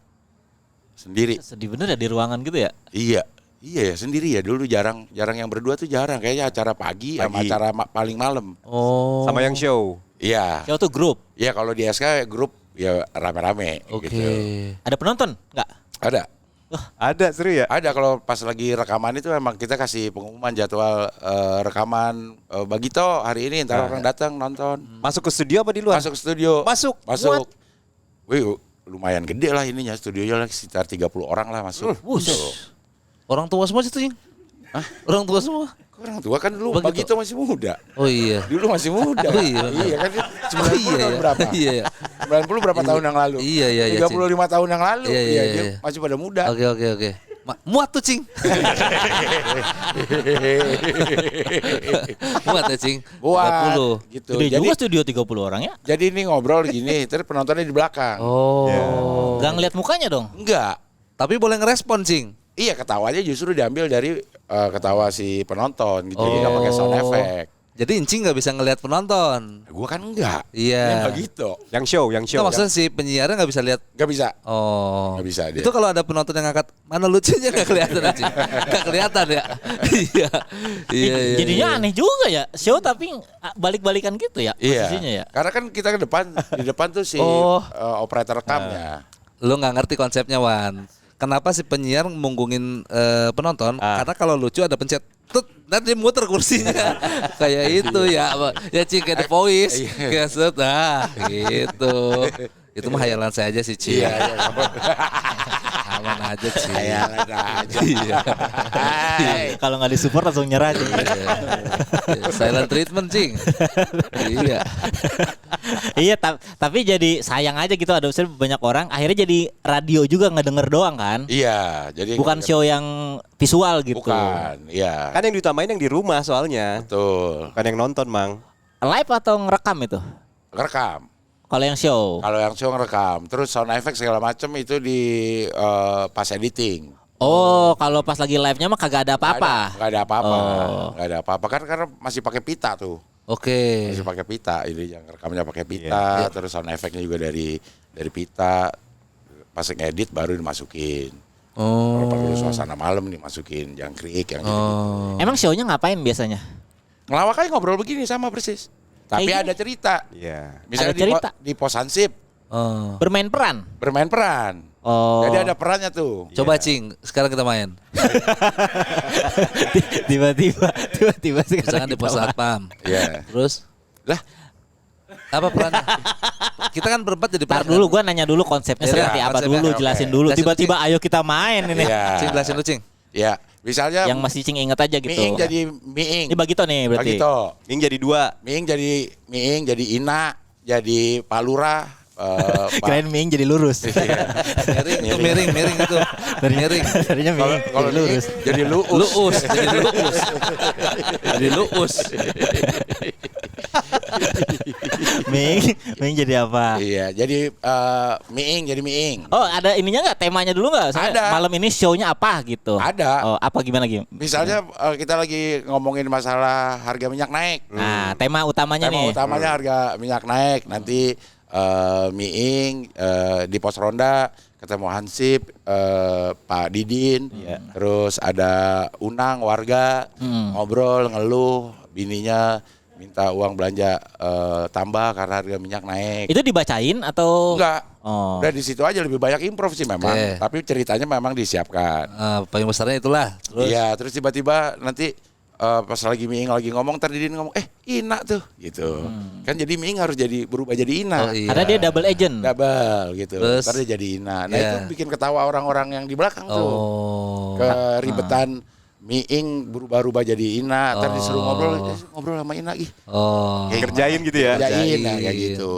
Sendiri. Sedih bener ya di ruangan gitu ya. Iya. Iya ya sendiri ya, dulu jarang yang berdua tuh jarang, kayaknya acara pagi sama Pagi. acara paling malam. Oh. Sama yang show. Iya. Show tuh grup. Iya kalau di SK grup ya rame-rame Oke. gitu. Ada penonton nggak? Ada. Ada seru ya? Ada kalau pas lagi rekaman itu memang kita kasih pengumuman jadwal rekaman Bagito hari ini, ntar orang datang nonton. Masuk ke studio apa di luar? Masuk ke studio. Masuk. Masuk. Wih, lumayan gede lah ininya, studionya lah sekitar 30 orang lah masuk. Orang tua semua situ, Cing? Hah? Orang tua semua? Orang tua kan dulu Bagito. Bagito masih muda. Oh iya. Dulu masih muda. Oh iya. Iya kan 90 Oh, iya, tahun iya. berapa? Iya, iya. 90 berapa tahun yang lalu? Iya, iya, iya, 35 tahun yang lalu. Iya, iya, Dia iya. masih pada muda. Oke. Muat tuh, Cing. Muat ya, Cing. Buat 40. gitu. Gede Jadi juga studio 30 orang ya. jadi ini ngobrol gini, terus penontonnya di belakang. Oh. Gak ngeliat mukanya dong. Enggak. Tapi boleh ngerespon, Cing. Iya, ketawanya justru diambil dari ketawa si penonton gitu. Jadi nggak pakai sound effect. Jadi Encing nggak bisa ngelihat penonton. Gua kan enggak. Iya. Dia nggak gitu. Yang show. Nah, maksudnya si penyiarnya nggak bisa lihat. Nggak bisa. Oh. Nggak bisa dia. Itu kalau ada penonton yang ngangkat, mana lucunya nggak kelihatan aja. Nggak kelihatan ya. Iya. Iya. Jadinya aneh juga ya. Show tapi balik-balikan gitu ya posisinya ya. Karena kan kita ke depan, di depan tuh si Oh. operator rekamnya. Lu nggak ngerti konsepnya, Wan. Kenapa si penyiar munggungin penonton? Karena kalau lucu ada pencet tut, nanti dia muter kursinya. Kayak itu ya. Ya Cing, kayak The Voice. Kayak set, gitu. Itu mah hayalan saya aja sih, Cing. Iya. Aman aja, Cing. Hayalan aja. Iya. Kalau nggak disupport langsung nyerah aja. Silent treatment, Cing. Iya. Iya, tapi jadi sayang aja gitu, ada banyak orang akhirnya jadi radio juga ngedenger doang kan. Iya, jadi Bukan show yang visual gitu. Bukan, iya. Kan yang diutamain yang di rumah soalnya. Betul. Bukan yang nonton, Mang. Live atau ngerekam itu? Rekam. Kalau yang show. Kalau yang show ngerekam, terus sound effect segala macam itu di pas editing. Oh, kalau pas lagi live-nya mah kagak ada apa-apa. Nggak ada apa-apa. Oh. Nggak ada apa-apa kan karena masih pakai pita tuh. Oke. Masih pakai pita, ini yang rekamnya pakai pita, terus sound effect-nya juga dari pita. Pas ngedit baru dimasukin. Kalau perlu suasana malam nih masukin jangkrik yang gitu. Emang show-nya ngapain biasanya? Ngelawak aja ngobrol begini sama persis. Tapi Kayak ada cerita. Iya. Misalnya Ada cerita. di posansip Oh. Bermain peran? bermain peran. Oh. Jadi ada perannya tuh. Coba Cing, sekarang kita main. tiba-tiba Misalkan sekarang di pos kita satpam. Iya. Terus Lah, apa perannya? Kita kan berempat jadi Ntar peran. dulu gua nanya dulu konsepnya Iya, seperti apa konsepnya, dulu, oke. jelasin dulu. Jelasin Tiba-tiba ayo kita main ini. Iya. Cing, jelasin lu, Cing. Ya, misalnya Yang masih Cing inget aja gitu. Miing jadi Miing. Ini Bagito nih berarti. Bagito. Ini jadi 2. Miing jadi Ina, jadi Palura, Kirain Miing jadi lurus. Miring itu miring itu. Miring. Tadinya Miing kalau jadi lurus. Miing jadi Luus. Luus, jadi luus. Jadi luus. Miing jadi apa? Iya, jadi Miing jadi Miing. Oh, ada ininya nggak? Temanya dulu nggak? Soalnya Ada. Malam ini show-nya apa gitu? Ada. Oh, apa gimana Gim? Misalnya kita lagi ngomongin masalah harga minyak naik. Nah, tema utamanya Tema nih. utamanya harga minyak naik. Nanti Miing di pos ronda ketemu Hansip, Pak Didin, terus ada Unang warga ngobrol ngeluh, bininya minta uang belanja tambah karena harga minyak naik. Itu dibacain atau? Enggak. Oh. Udah di situ aja lebih banyak improv sih memang. Oke. Tapi ceritanya memang disiapkan. Payung besarnya itulah. Terus Iya, terus tiba-tiba nanti pas lagi Miing lagi ngomong, ntar Didin ngomong, Ina tuh, gitu. Kan jadi Miing harus berubah jadi Ina. Oh, iya. Karena dia double agent. Double gitu. Terus? Ntar dia jadi Ina. Nah Iya. itu bikin ketawa orang-orang yang di belakang tuh. Oh. Keribetan Miing berubah-ubah jadi Ina. Ntar disuruh ngobrol sama Ina. Oh. Kayak Kerjain gitu ya? Kerjain, nah, kayak Kerjain. gitu.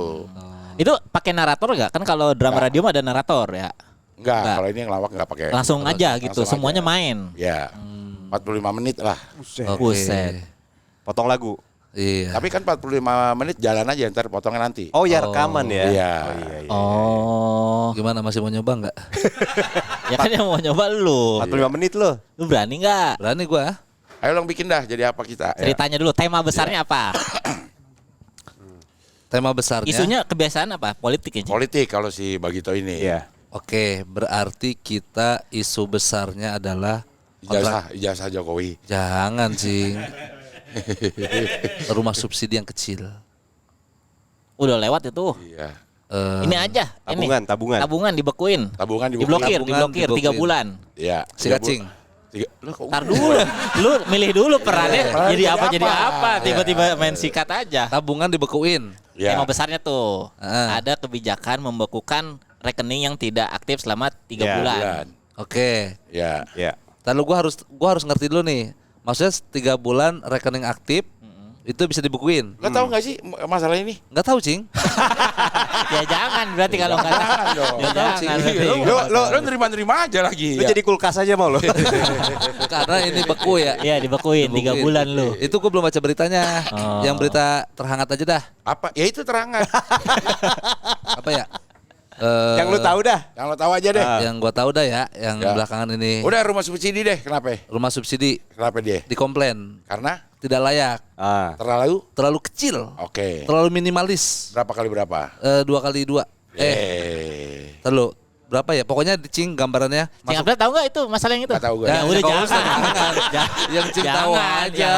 Itu pakai narator nggak? Kan kalau drama radio mah ada narator ya. Enggak, Enggak. kalau ini yang lawak enggak pakai. Langsung aja gitu, Langsung semuanya aja. main. Ya. 45 menit lah. Oke. Buset. Potong lagu. Iya. Tapi kan 45 menit jalan aja, ntar potongnya nanti. Oh ya rekaman ya? Iya. Oh iya. Oh. Gimana, masih mau nyoba nggak? Ya kan yang mau nyoba lu. 45 menit loh. Lu berani nggak? Berani gua. Ayo long bikin dah, jadi apa kita? Ya. Ceritanya dulu, tema besarnya apa? Tema besarnya. Isunya kebiasaan apa? Politik ya? Cing? Politik kalau si Bagito ini. Iya. Oke, berarti kita isu besarnya adalah Ijazah Jokowi. jangan sih. Rumah subsidi yang kecil. Udah lewat itu. Iya. Ini aja. Tabungan, ini. tabungan. Tabungan dibekuin. Tabungan Diblokir, Tabungan diblokir 3 diblokir. bulan. Iya. Sikat, Cing. Lu kok Ntar dulu, lu milih dulu perannya Peran jadi apa jadi jadi apa? apa, tiba-tiba main sikat aja. Tabungan dibekuin. Iya. Tema besarnya tuh Ah. ada kebijakan membekukan rekening yang tidak aktif selama 3 Ya, bulan. Bulan. Oke. Ya. Ya. Lalu gua harus ngerti dulu nih. Maksudnya 3 bulan rekening aktif itu bisa dibekuin. Lo tahu nggak sih masalah ini? Nggak tahu, Cing. Ya jangan berarti kalau nggak Jangan dong. Ya jangan berarti. Lo nerima-nerima aja lagi. Lu ya. jadi kulkas aja mau lo. Karena ini beku ya. Iya dibekuin 3 bulan lu. Itu gua belum baca beritanya. Oh. Yang berita terhangat aja dah. Apa? Ya itu terangan. Apa ya? Yang lu tahu dah. Yang lo tahu aja deh. Yang gua tahu dah ya, yang Ya. belakangan ini. Udah rumah subsidi deh. Kenapa? Rumah subsidi Kenapa dia? dikomplain Karena tidak layak, terlalu kecil, Oke. terlalu minimalis. Berapa kali berapa? 2 kali 2. Terlalu berapa ya? Pokoknya dicing gambarannya. Cing Abdel tahu nggak itu masalah yang itu? Nggak tahu gue. Ya udah kalau jangan. yang Cing tahu Jangan, aja.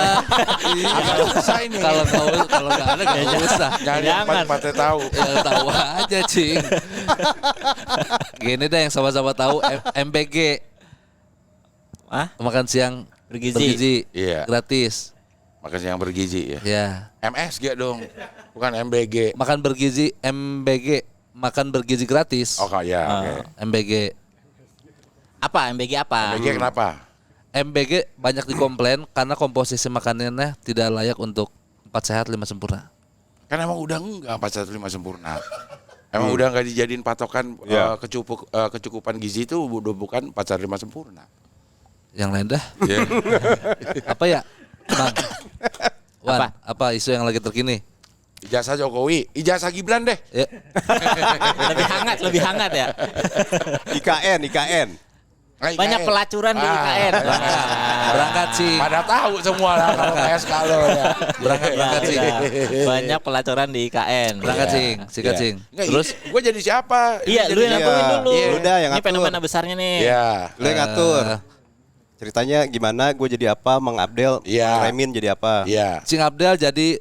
Iya. Agak susah ini. Kalau nggak ada nggak usah. Jangan Jangan. empat tahu. Ya tahu aja, Cing. Gini deh yang sama-sama tahu MBG, Hah? makan siang Bergizi. Iya. gratis. Makan siang bergizi ya. Ya. MSG dong. Bukan MBG. Makan bergizi MBG, makan bergizi gratis. Oh ya, oke. MBG. Apa MBG apa? MBG kenapa? MBG banyak dikomplain karena komposisi makanannya tidak layak untuk 4 sehat 5 sempurna. Kan emang udah enggak 415 sempurna. Emang udah enggak dijadiin patokan Iya. kecukupan gizi itu udah bukan 415 sempurna. Yang lain dah. Iya. Apa ya? Bang. Wan, Apa? apa isu yang lagi terkini? Ijazah Jokowi, ijazah Gibran deh. Ya. Lebih hangat ya. IKN. Nah, Banyak IKN. pelacuran di IKN. Berangkat sih. Pada tahu semua lah kalau PSK lo ya. Berangkat sih. Banyak pelacuran di IKN. Berangkat Iya. sing, sikat Iya. sing. Nggak, Terus gue jadi siapa? Iya, lu yang nentuin dulu. Iya. Lu dah yang Ini ngatur. fenomena besarnya nih. Iya. Lu yang ngatur. Ceritanya gimana? Gue jadi apa? Mang Abdel, Iya. Mang Remin jadi apa? Iya. Cing Abdel jadi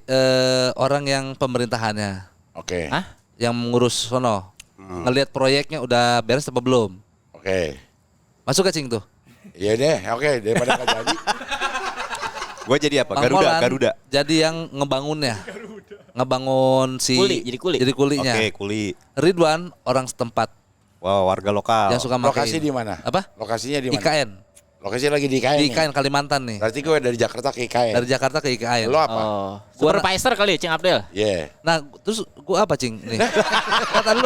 orang yang pemerintahannya, Oke. Hah? yang mengurus sono. Ngelihat proyeknya udah beres apa belum? Oke. Masuk ke Cing tuh. Iya deh, oke daripada nggak jadi. Gue jadi apa? Bang Garuda. Molan jadi yang ngebangunnya. Ngebangun si Kuli, jadi kuli. Jadi kulinya. Oke, kuli. Ridwan orang setempat Wow, warga lokal. yang suka makan. Lokasi di mana? Apa? Lokasinya di mana? IKN. Lokasi lagi di IKN. Di nih? IKN Kalimantan nih. Berarti gue dari Jakarta ke IKN. Dari Jakarta ke IKN. Lo apa? Oh, Gua- supervisor kali Cing Abdel. Iya. Nah, terus gua apa, Cing? Nih. Kata lu.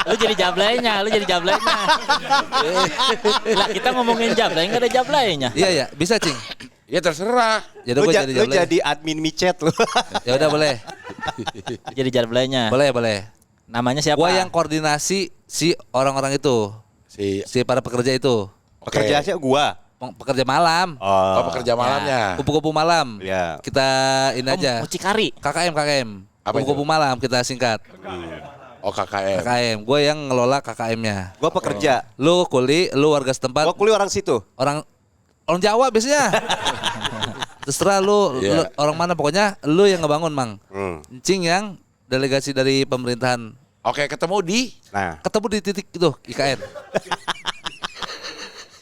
Lu jadi jablainya. Lah kita ngomongin jablay enggak ada jablaynya. Iya ya, bisa, Cing. Ya terserah. Ya udah Lu, gua ja- jadi lu jablay. jadi admin micet lu. Ya udah boleh. Jadi jablaynya. Boleh. Namanya siapa? Gua yang koordinasi si orang-orang itu, si para pekerja itu. Pekerjaannya gua. Pekerja malam. Oh, pekerja malamnya. Kupu-kupu malam. Ya. Kita ini aja. Mucikari. KKM. Apa Kupu-kupu itu? malam kita singkat. Oh KKM. KKM. Gue yang ngelola KKM-nya. Gua pekerja. Lu kuli, lu warga setempat. Gua kuli orang situ. Orang Jawa biasanya. Terserah lu, Iya. lu orang mana pokoknya lu yang ngebangun, Mang. Hmm. Cing yang delegasi dari pemerintahan Oke, ketemu di Ketemu di titik itu IKN.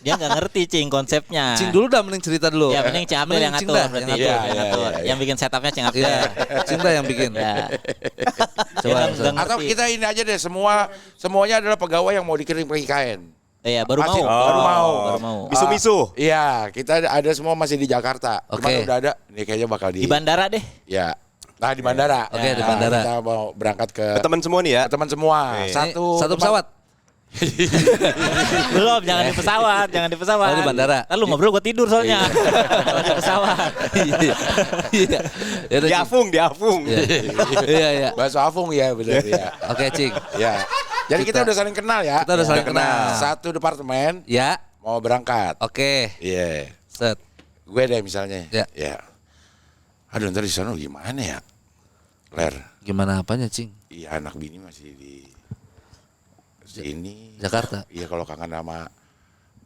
Dia nggak ngerti Cing konsepnya. Cing dulu dah, mending cerita dulu. Ya mending Cing Abdul yang Mending Cing ngatur dah, berarti. yang Iya, ngatur. yang ngatur. Yang bikin setupnya Cing Abdul. Iya, Cing dah yang bikin. Ya. Coba. atau kita ini aja deh, semuanya adalah pegawai yang mau dikirim ke IKN. Iya, baru Masih- mau. Baru mau. Misu-misu. Iya, kita ada semua masih di Jakarta. Oke. Cuman udah ada, ini kayaknya bakal Di bandara deh. Ya. Nah, di bandara. Oke, di bandara. Kita mau berangkat ke Teman semua nih ya. teman semua. Oke. Satu pesawat. Belum, jangan di pesawat, jangan di pesawat. Oh, di bandara. Lalu ngobrol gue tidur soalnya. Kalau di pesawat. Iya. Iya. Ya udah, Cing. Di Afung. Iya, iya. Bahasa Afung ya, benar ya. Oke, Cing. Ya. Jadi kita udah saling kenal ya. Kita udah saling kenal. Satu departemen Ya. mau berangkat. Oke. Iya. Set. Gue deh misalnya. Ya. Ya. Aduh, ntar di sana gimana ya? Ler. Gimana apanya, Cing? Iya, anak bini masih di sini. Jakarta. Iya, kalau kangen sama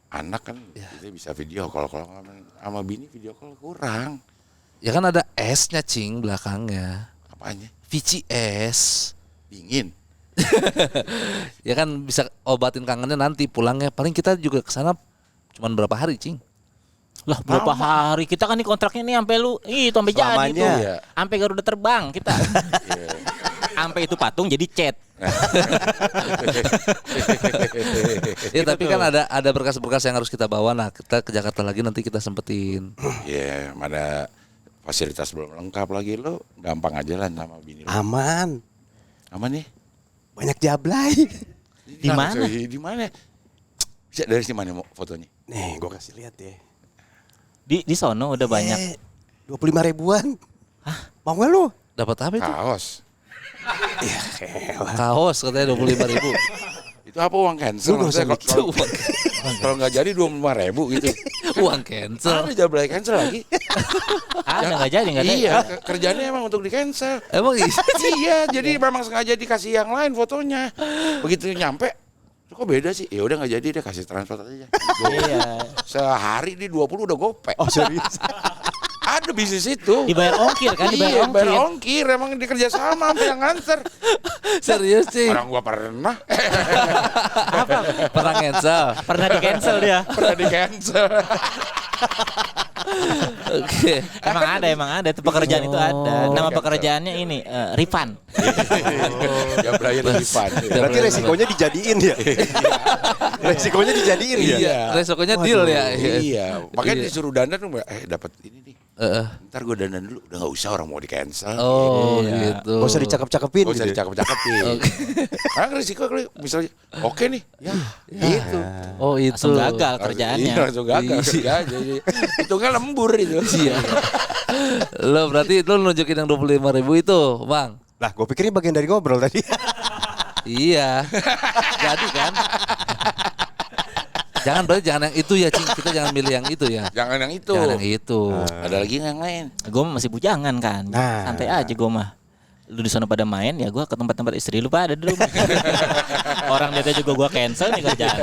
anak kan kita bisa video call. Kalau kangen sama bini video call kurang. Ya kan ada S-nya, Cing, belakangnya. Apanya? VCS. Dingin. Ya kan bisa obatin kangennya nanti pulangnya. Paling kita juga kesana cuman berapa hari, Cing? Lah berapa hari kita kan nih kontraknya nih sampai lu itu sampai jadi Selamanya. tuh. Iya. Sampai Garuda terbang kita. Sampai itu patung jadi chat. Ya tapi kan ada berkas-berkas yang harus kita bawa. Nah, kita ke Jakarta lagi nanti kita sempetin. Iya, mana fasilitas belum lengkap lagi, lo gampang aja lah sama bini lo. Aman. Aman nih? Banyak jablay. Di mana? Di mana? Bisa dari sini mana mau fotonya? Nih, gue kasih lihat ya. Di sono udah banyak. 25 ribuan. Hah? Mau nggak lu? Dapat apa itu? Kaos. Kaos katanya 25.000. Itu apa uang cancel? Lu nggak usah Maksudnya kalau nggak jadi 25.000 gitu. Uang cancel. Ada jablay cancel lagi. Ada nggak jadi nggak ada. Iya, kerjanya emang untuk di cancel. Emang iya? Iya, jadi memang sengaja dikasih yang lain fotonya. Begitu nyampe, kok beda sih? Ya udah nggak jadi deh, kasih transport aja. Iya. Sehari di 20 udah gopek. Oh serius? Ada bisnis itu. Dibayar ongkir kan, Iya, dibayar bayar ongkir. ongkir. Emang dikerja sama sampai yang nganter. Serius, Cing? Orang gua pernah. Pernah cancel. Pernah di cancel dia. Pernah di cancel. Oke. Emang ada itu pekerjaan itu ada. Nama pekerjaannya ini refund. Jablay lebih fun. Berarti resikonya dijadiin ya? Resikonya dijadiin ya? Iya, resikonya deal ya. Iya, makanya Iya. disuruh dandan dapat ini nih. Heeh. Ntar gue dandan dulu, udah nggak usah, orang mau di cancel. Oh, Iya. gitu. Gak usah dicakep-cakepin Gak usah gitu ya? dicakep-cakepin. Karena risiko kali misalnya, oke nih, ya, gitu. Oh, itu. Langsung gagal kerjaannya. Iya, langsung gagal kerjanya. Hitungnya lembur itu. Iya. Lo berarti lo nunjukin yang 25.000 itu, Bang. Lah gue pikir ini bagian dari ngobrol tadi. Iya. Jadi kan. Jangan yang itu ya, Cing. Kita jangan milih yang itu ya. Jangan yang itu. Jangan yang itu. Ada lagi yang lain. Gue masih bujangan kan. Nah. Santai aja gue mah. Lu di sana pada main ya gue ke tempat-tempat istri lu pada di rumah. Orang dia juga gue cancel nih kerjaan.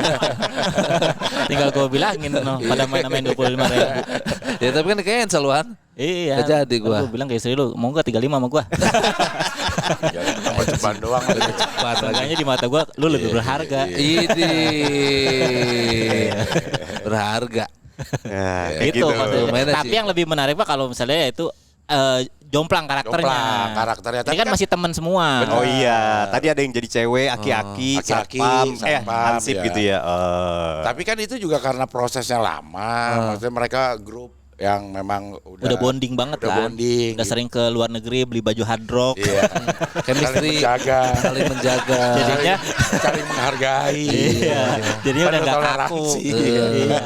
Tinggal gue bilangin no, pada main 25.000. Ya tapi kan cancel, Wan. Iya. Nggak jadi gua. Gue bilang ke istri lu mau gak 35 sama gue. Tambah cepat doang. Cepat lagi. Makanya di mata gue lu lebih berharga. Ini berharga. Nah, Gitu, maksudnya. Lumayan Tapi sih. yang lebih menarik pak kalau misalnya itu jomplang karakternya. Jomplang karakternya. Ini Tapi kan kan- masih teman semua. Oh iya, tadi ada yang jadi cewek, aki-aki, Aki-aki, satpam, hansip ya. gitu ya. Tapi kan itu juga karena prosesnya lama. Maksudnya mereka grup yang memang Udah bonding banget udah kan. bonding. Udah sering ke luar negeri beli baju hard rock. Iya. Chemistry. Saling Saling menjaga. Jadinya saling menghargai. Iya. Jadinya udah Ada enggak toleransi. kaku. Iya. Iya.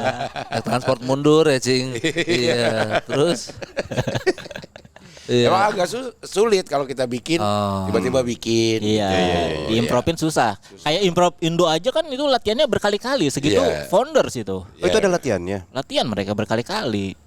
Transport mundur ya, Cing. Iya. Terus iya. Emang agak sulit kalau kita bikin, Oh. tiba-tiba bikin. Iya, diimprovin susah. Kayak improv Indo aja kan itu latihannya berkali-kali, segitu Iya. founders itu. Oh, itu ada latihannya. Latihan mereka berkali-kali.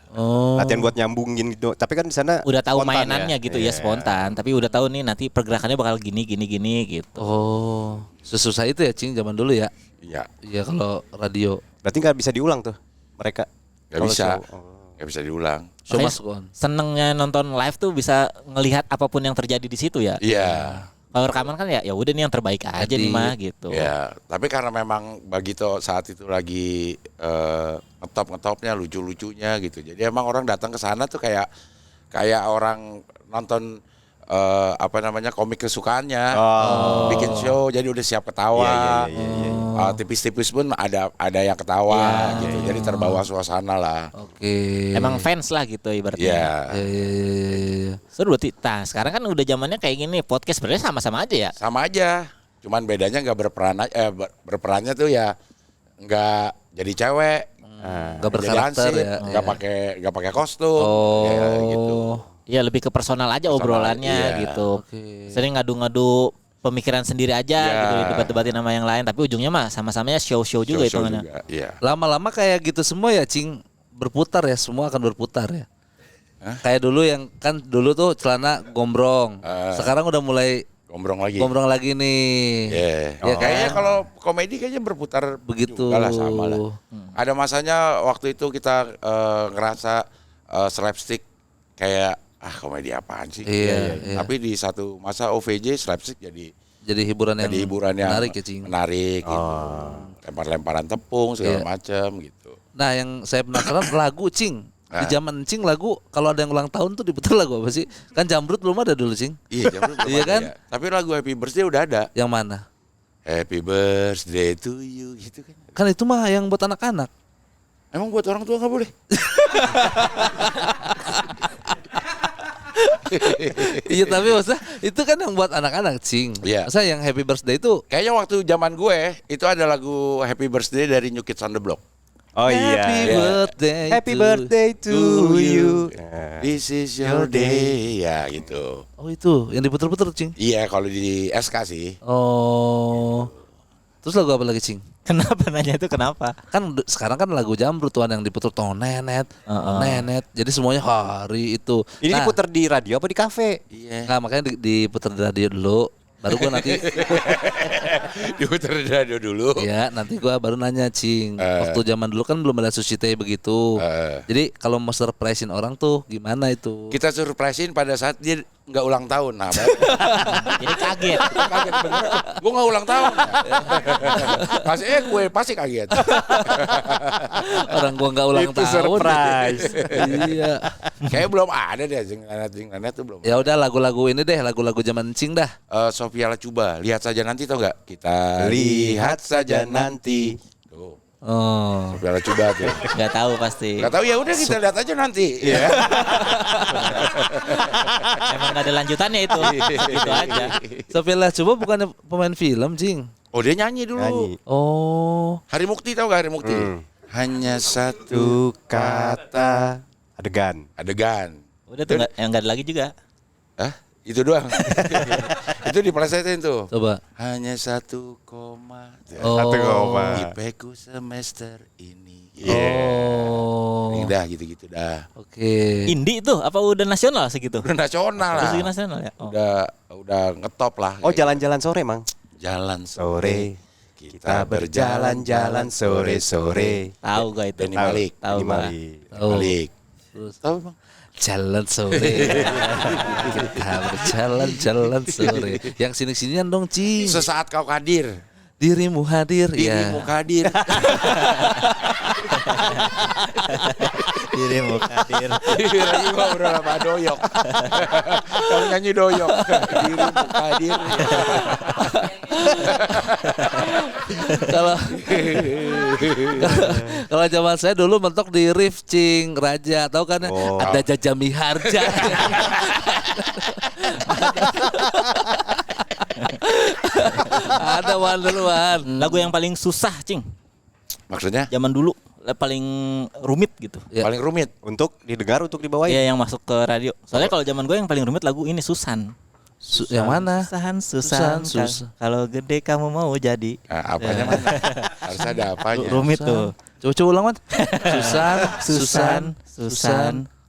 Oh. Latihan buat nyambungin gitu. Tapi kan di sana Udah tahu spontan mainannya ya? gitu ya Iya. spontan, tapi udah tahu nih nanti pergerakannya bakal gini gitu. Oh. Sesusah itu ya, Cing, zaman dulu ya. Iya. Iya kalau radio. Berarti nggak bisa diulang tuh mereka. Gak Kalau bisa. show. Oh. Gak bisa diulang. Show Makanya must go on. Senengnya nonton live tuh bisa ngelihat apapun yang terjadi di situ ya. Iya. Kalau rekaman kan ya udah nih yang terbaik aja nih mah gitu. Ya, tapi karena memang Bagito saat itu lagi ngetopnya lucu-lucunya gitu. Jadi emang orang datang ke sana tuh kayak orang nonton komik kesukaannya, bikin show, jadi udah siap ketawa. Tipis-tipis pun ada yang ketawa gitu. Jadi terbawa suasana lah. Oke. Emang fans lah gitu ibaratnya. Iya. Seru berarti. Nah, sekarang kan udah zamannya kayak gini, podcast sebenarnya sama-sama aja ya. Sama aja. Cuman bedanya nggak berperannya tuh ya nggak jadi cewek, nggak berkarakter ya. Nggak pakai kostum, ya, gitu. Iya lebih ke personal aja obrolannya gitu. Sering ngadu-ngadu pemikiran sendiri aja gitu, debat-debatin sama yang lain, tapi ujungnya mah sama-samanya show-show juga itu kan. Lama-lama kayak gitu semua ya, Cing, berputar ya, semua akan berputar ya. Kayak dulu yang kan dulu tuh celana gombrong. Sekarang udah mulai gombrong lagi nih. Ya kayaknya kalau komedi kayaknya berputar begitu lah, sama lah. Ada masanya waktu itu kita ngerasa slapstick kayak komedi apaan sih? Iya. Tapi di satu masa OVJ slapstick jadi hiburan yang menarik ya, Cing. Menarik gitu. Lempar-lemparan tepung segala macam gitu. Nah, yang saya penasaran lagu, Cing. Di zaman Cing lagu kalau ada yang ulang tahun tuh diputar lagu apa sih? Kan Jamrut belum ada dulu, Cing. Iya, Jamrut belum ada. Kan? Ya. Tapi lagu Happy Birthday udah ada. Yang mana? Happy Birthday to you gitu kan. Kan itu mah yang buat anak-anak. Emang buat orang tua nggak boleh? Iya, tapi maksudnya itu kan yang buat anak-anak, Cing. Iya. Masa yang Happy Birthday itu kayaknya waktu zaman gue itu ada lagu Happy Birthday dari New Kids on the Block. Oh Happy birthday to you. This is your day ya gitu. Oh, itu yang diputer-puter, Cing. Iya, kalau di SK sih. Oh. Terus lagu apa lagi, Cing? Kenapa nanya itu kenapa? Kan sekarang kan lagu Jamrut tuan yang diputer nenet. Jadi semuanya hari itu. Ini diputer di radio apa di kafe? Iya. Nah, makanya diputer di radio dulu. Baru gua nanti diputer di radio dulu. Iya, nanti gua baru nanya, Cing. Waktu zaman dulu kan belum ada Sushi Teh begitu. Jadi kalau mau surprisein orang tuh gimana itu? Kita surprisein pada saat dia nggak ulang tahun. Nah, jadi kaget bener. Gue nggak ulang tahun. Gue pasti kaget. Orang gua nggak ulang itu tahun. Surprise. Iya. Kayak belum ada deh Nenet tuh belum. Ya udah lagu-lagu ini deh, lagu-lagu zaman Cing dah. Sofia Lacuba, lihat saja nanti, tau nggak? Kita lihat saja nanti. Tuh. Oh. Sofia Lacuba tuh. Nggak tahu pasti. Nggak tahu, ya udah kita lihat aja nanti. Iya. Emang nggak ada lanjutannya itu. Gitu aja. Sofia Lacuba bukannya pemain film, Cing? Oh, dia nyanyi dulu. Oh. Hari Mukti, tau gak Hari Mukti? Hanya satu kata adegan. Udah tuh yang nggak ada lagi juga. Hah? Itu doang. Itu dipelesetin tuh. Coba. Hanya 1 koma. Oh. 1 koma. IP-ku semester ini. Udah gitu-gitu dah. Oke. Indie tuh apa udah nasional segitu? Udah nasional lah. Udah nasional ya. Udah ngetop lah. Oh, jalan-jalan sore, Mang. Jalan Sore. Kita berjalan-jalan sore-sore. Tahu gak itu? Benny Malik. Tahu Malik. Tahu, Bang? Jalan sore. Kita berjalan-jalan sore. Yang sini-sinian dong, Cing. Sesaat kau hadir. Dirimu hadir. Dirimu hadir. Dirimu hadir. Lagi ngobrol sama Doyok. Kamu nyanyi Doyok. Dirimu hadir. Kalau zaman saya dulu mentok di Rif, Cing, Raja, tahu kan? Ada Jaja Miharja. Ada Wan. Lagu yang paling susah, Cing. Maksudnya? Zaman dulu paling rumit gitu. Ya. Paling rumit untuk didengar, untuk dibawain. Iya, yang masuk ke radio. Soalnya kalau zaman gue yang paling rumit lagu ini Susan. Yang mana? Susan. Kalau gede kamu mau jadi. Apanya mana? Harus ada apanya. Rumit tuh. Coba ulang, Wan. Susan.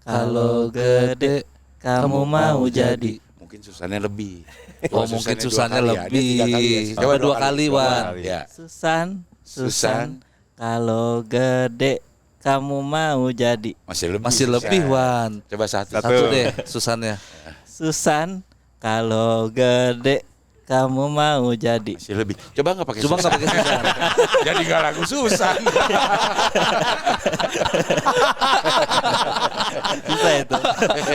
Kalau gede kamu mau jadi. Mungkin Susannya lebih. Mungkin Susannya lebih. Coba 2 kali, Wan. Ya. Susan. Kalau gede kamu mau jadi. Masih lebih, Wan. Coba satu deh Susannya. Susan. Kalau gede kamu mau jadi. Masih lebih. Coba nggak pakai Coba susah. nggak pakai susah. Jadi nggak lagu susah. Susah itu.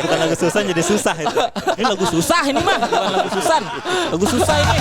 Bukan lagu susah jadi susah itu. Ini lagu susah ini mah, bukan lagu susah. Lagu susah ini.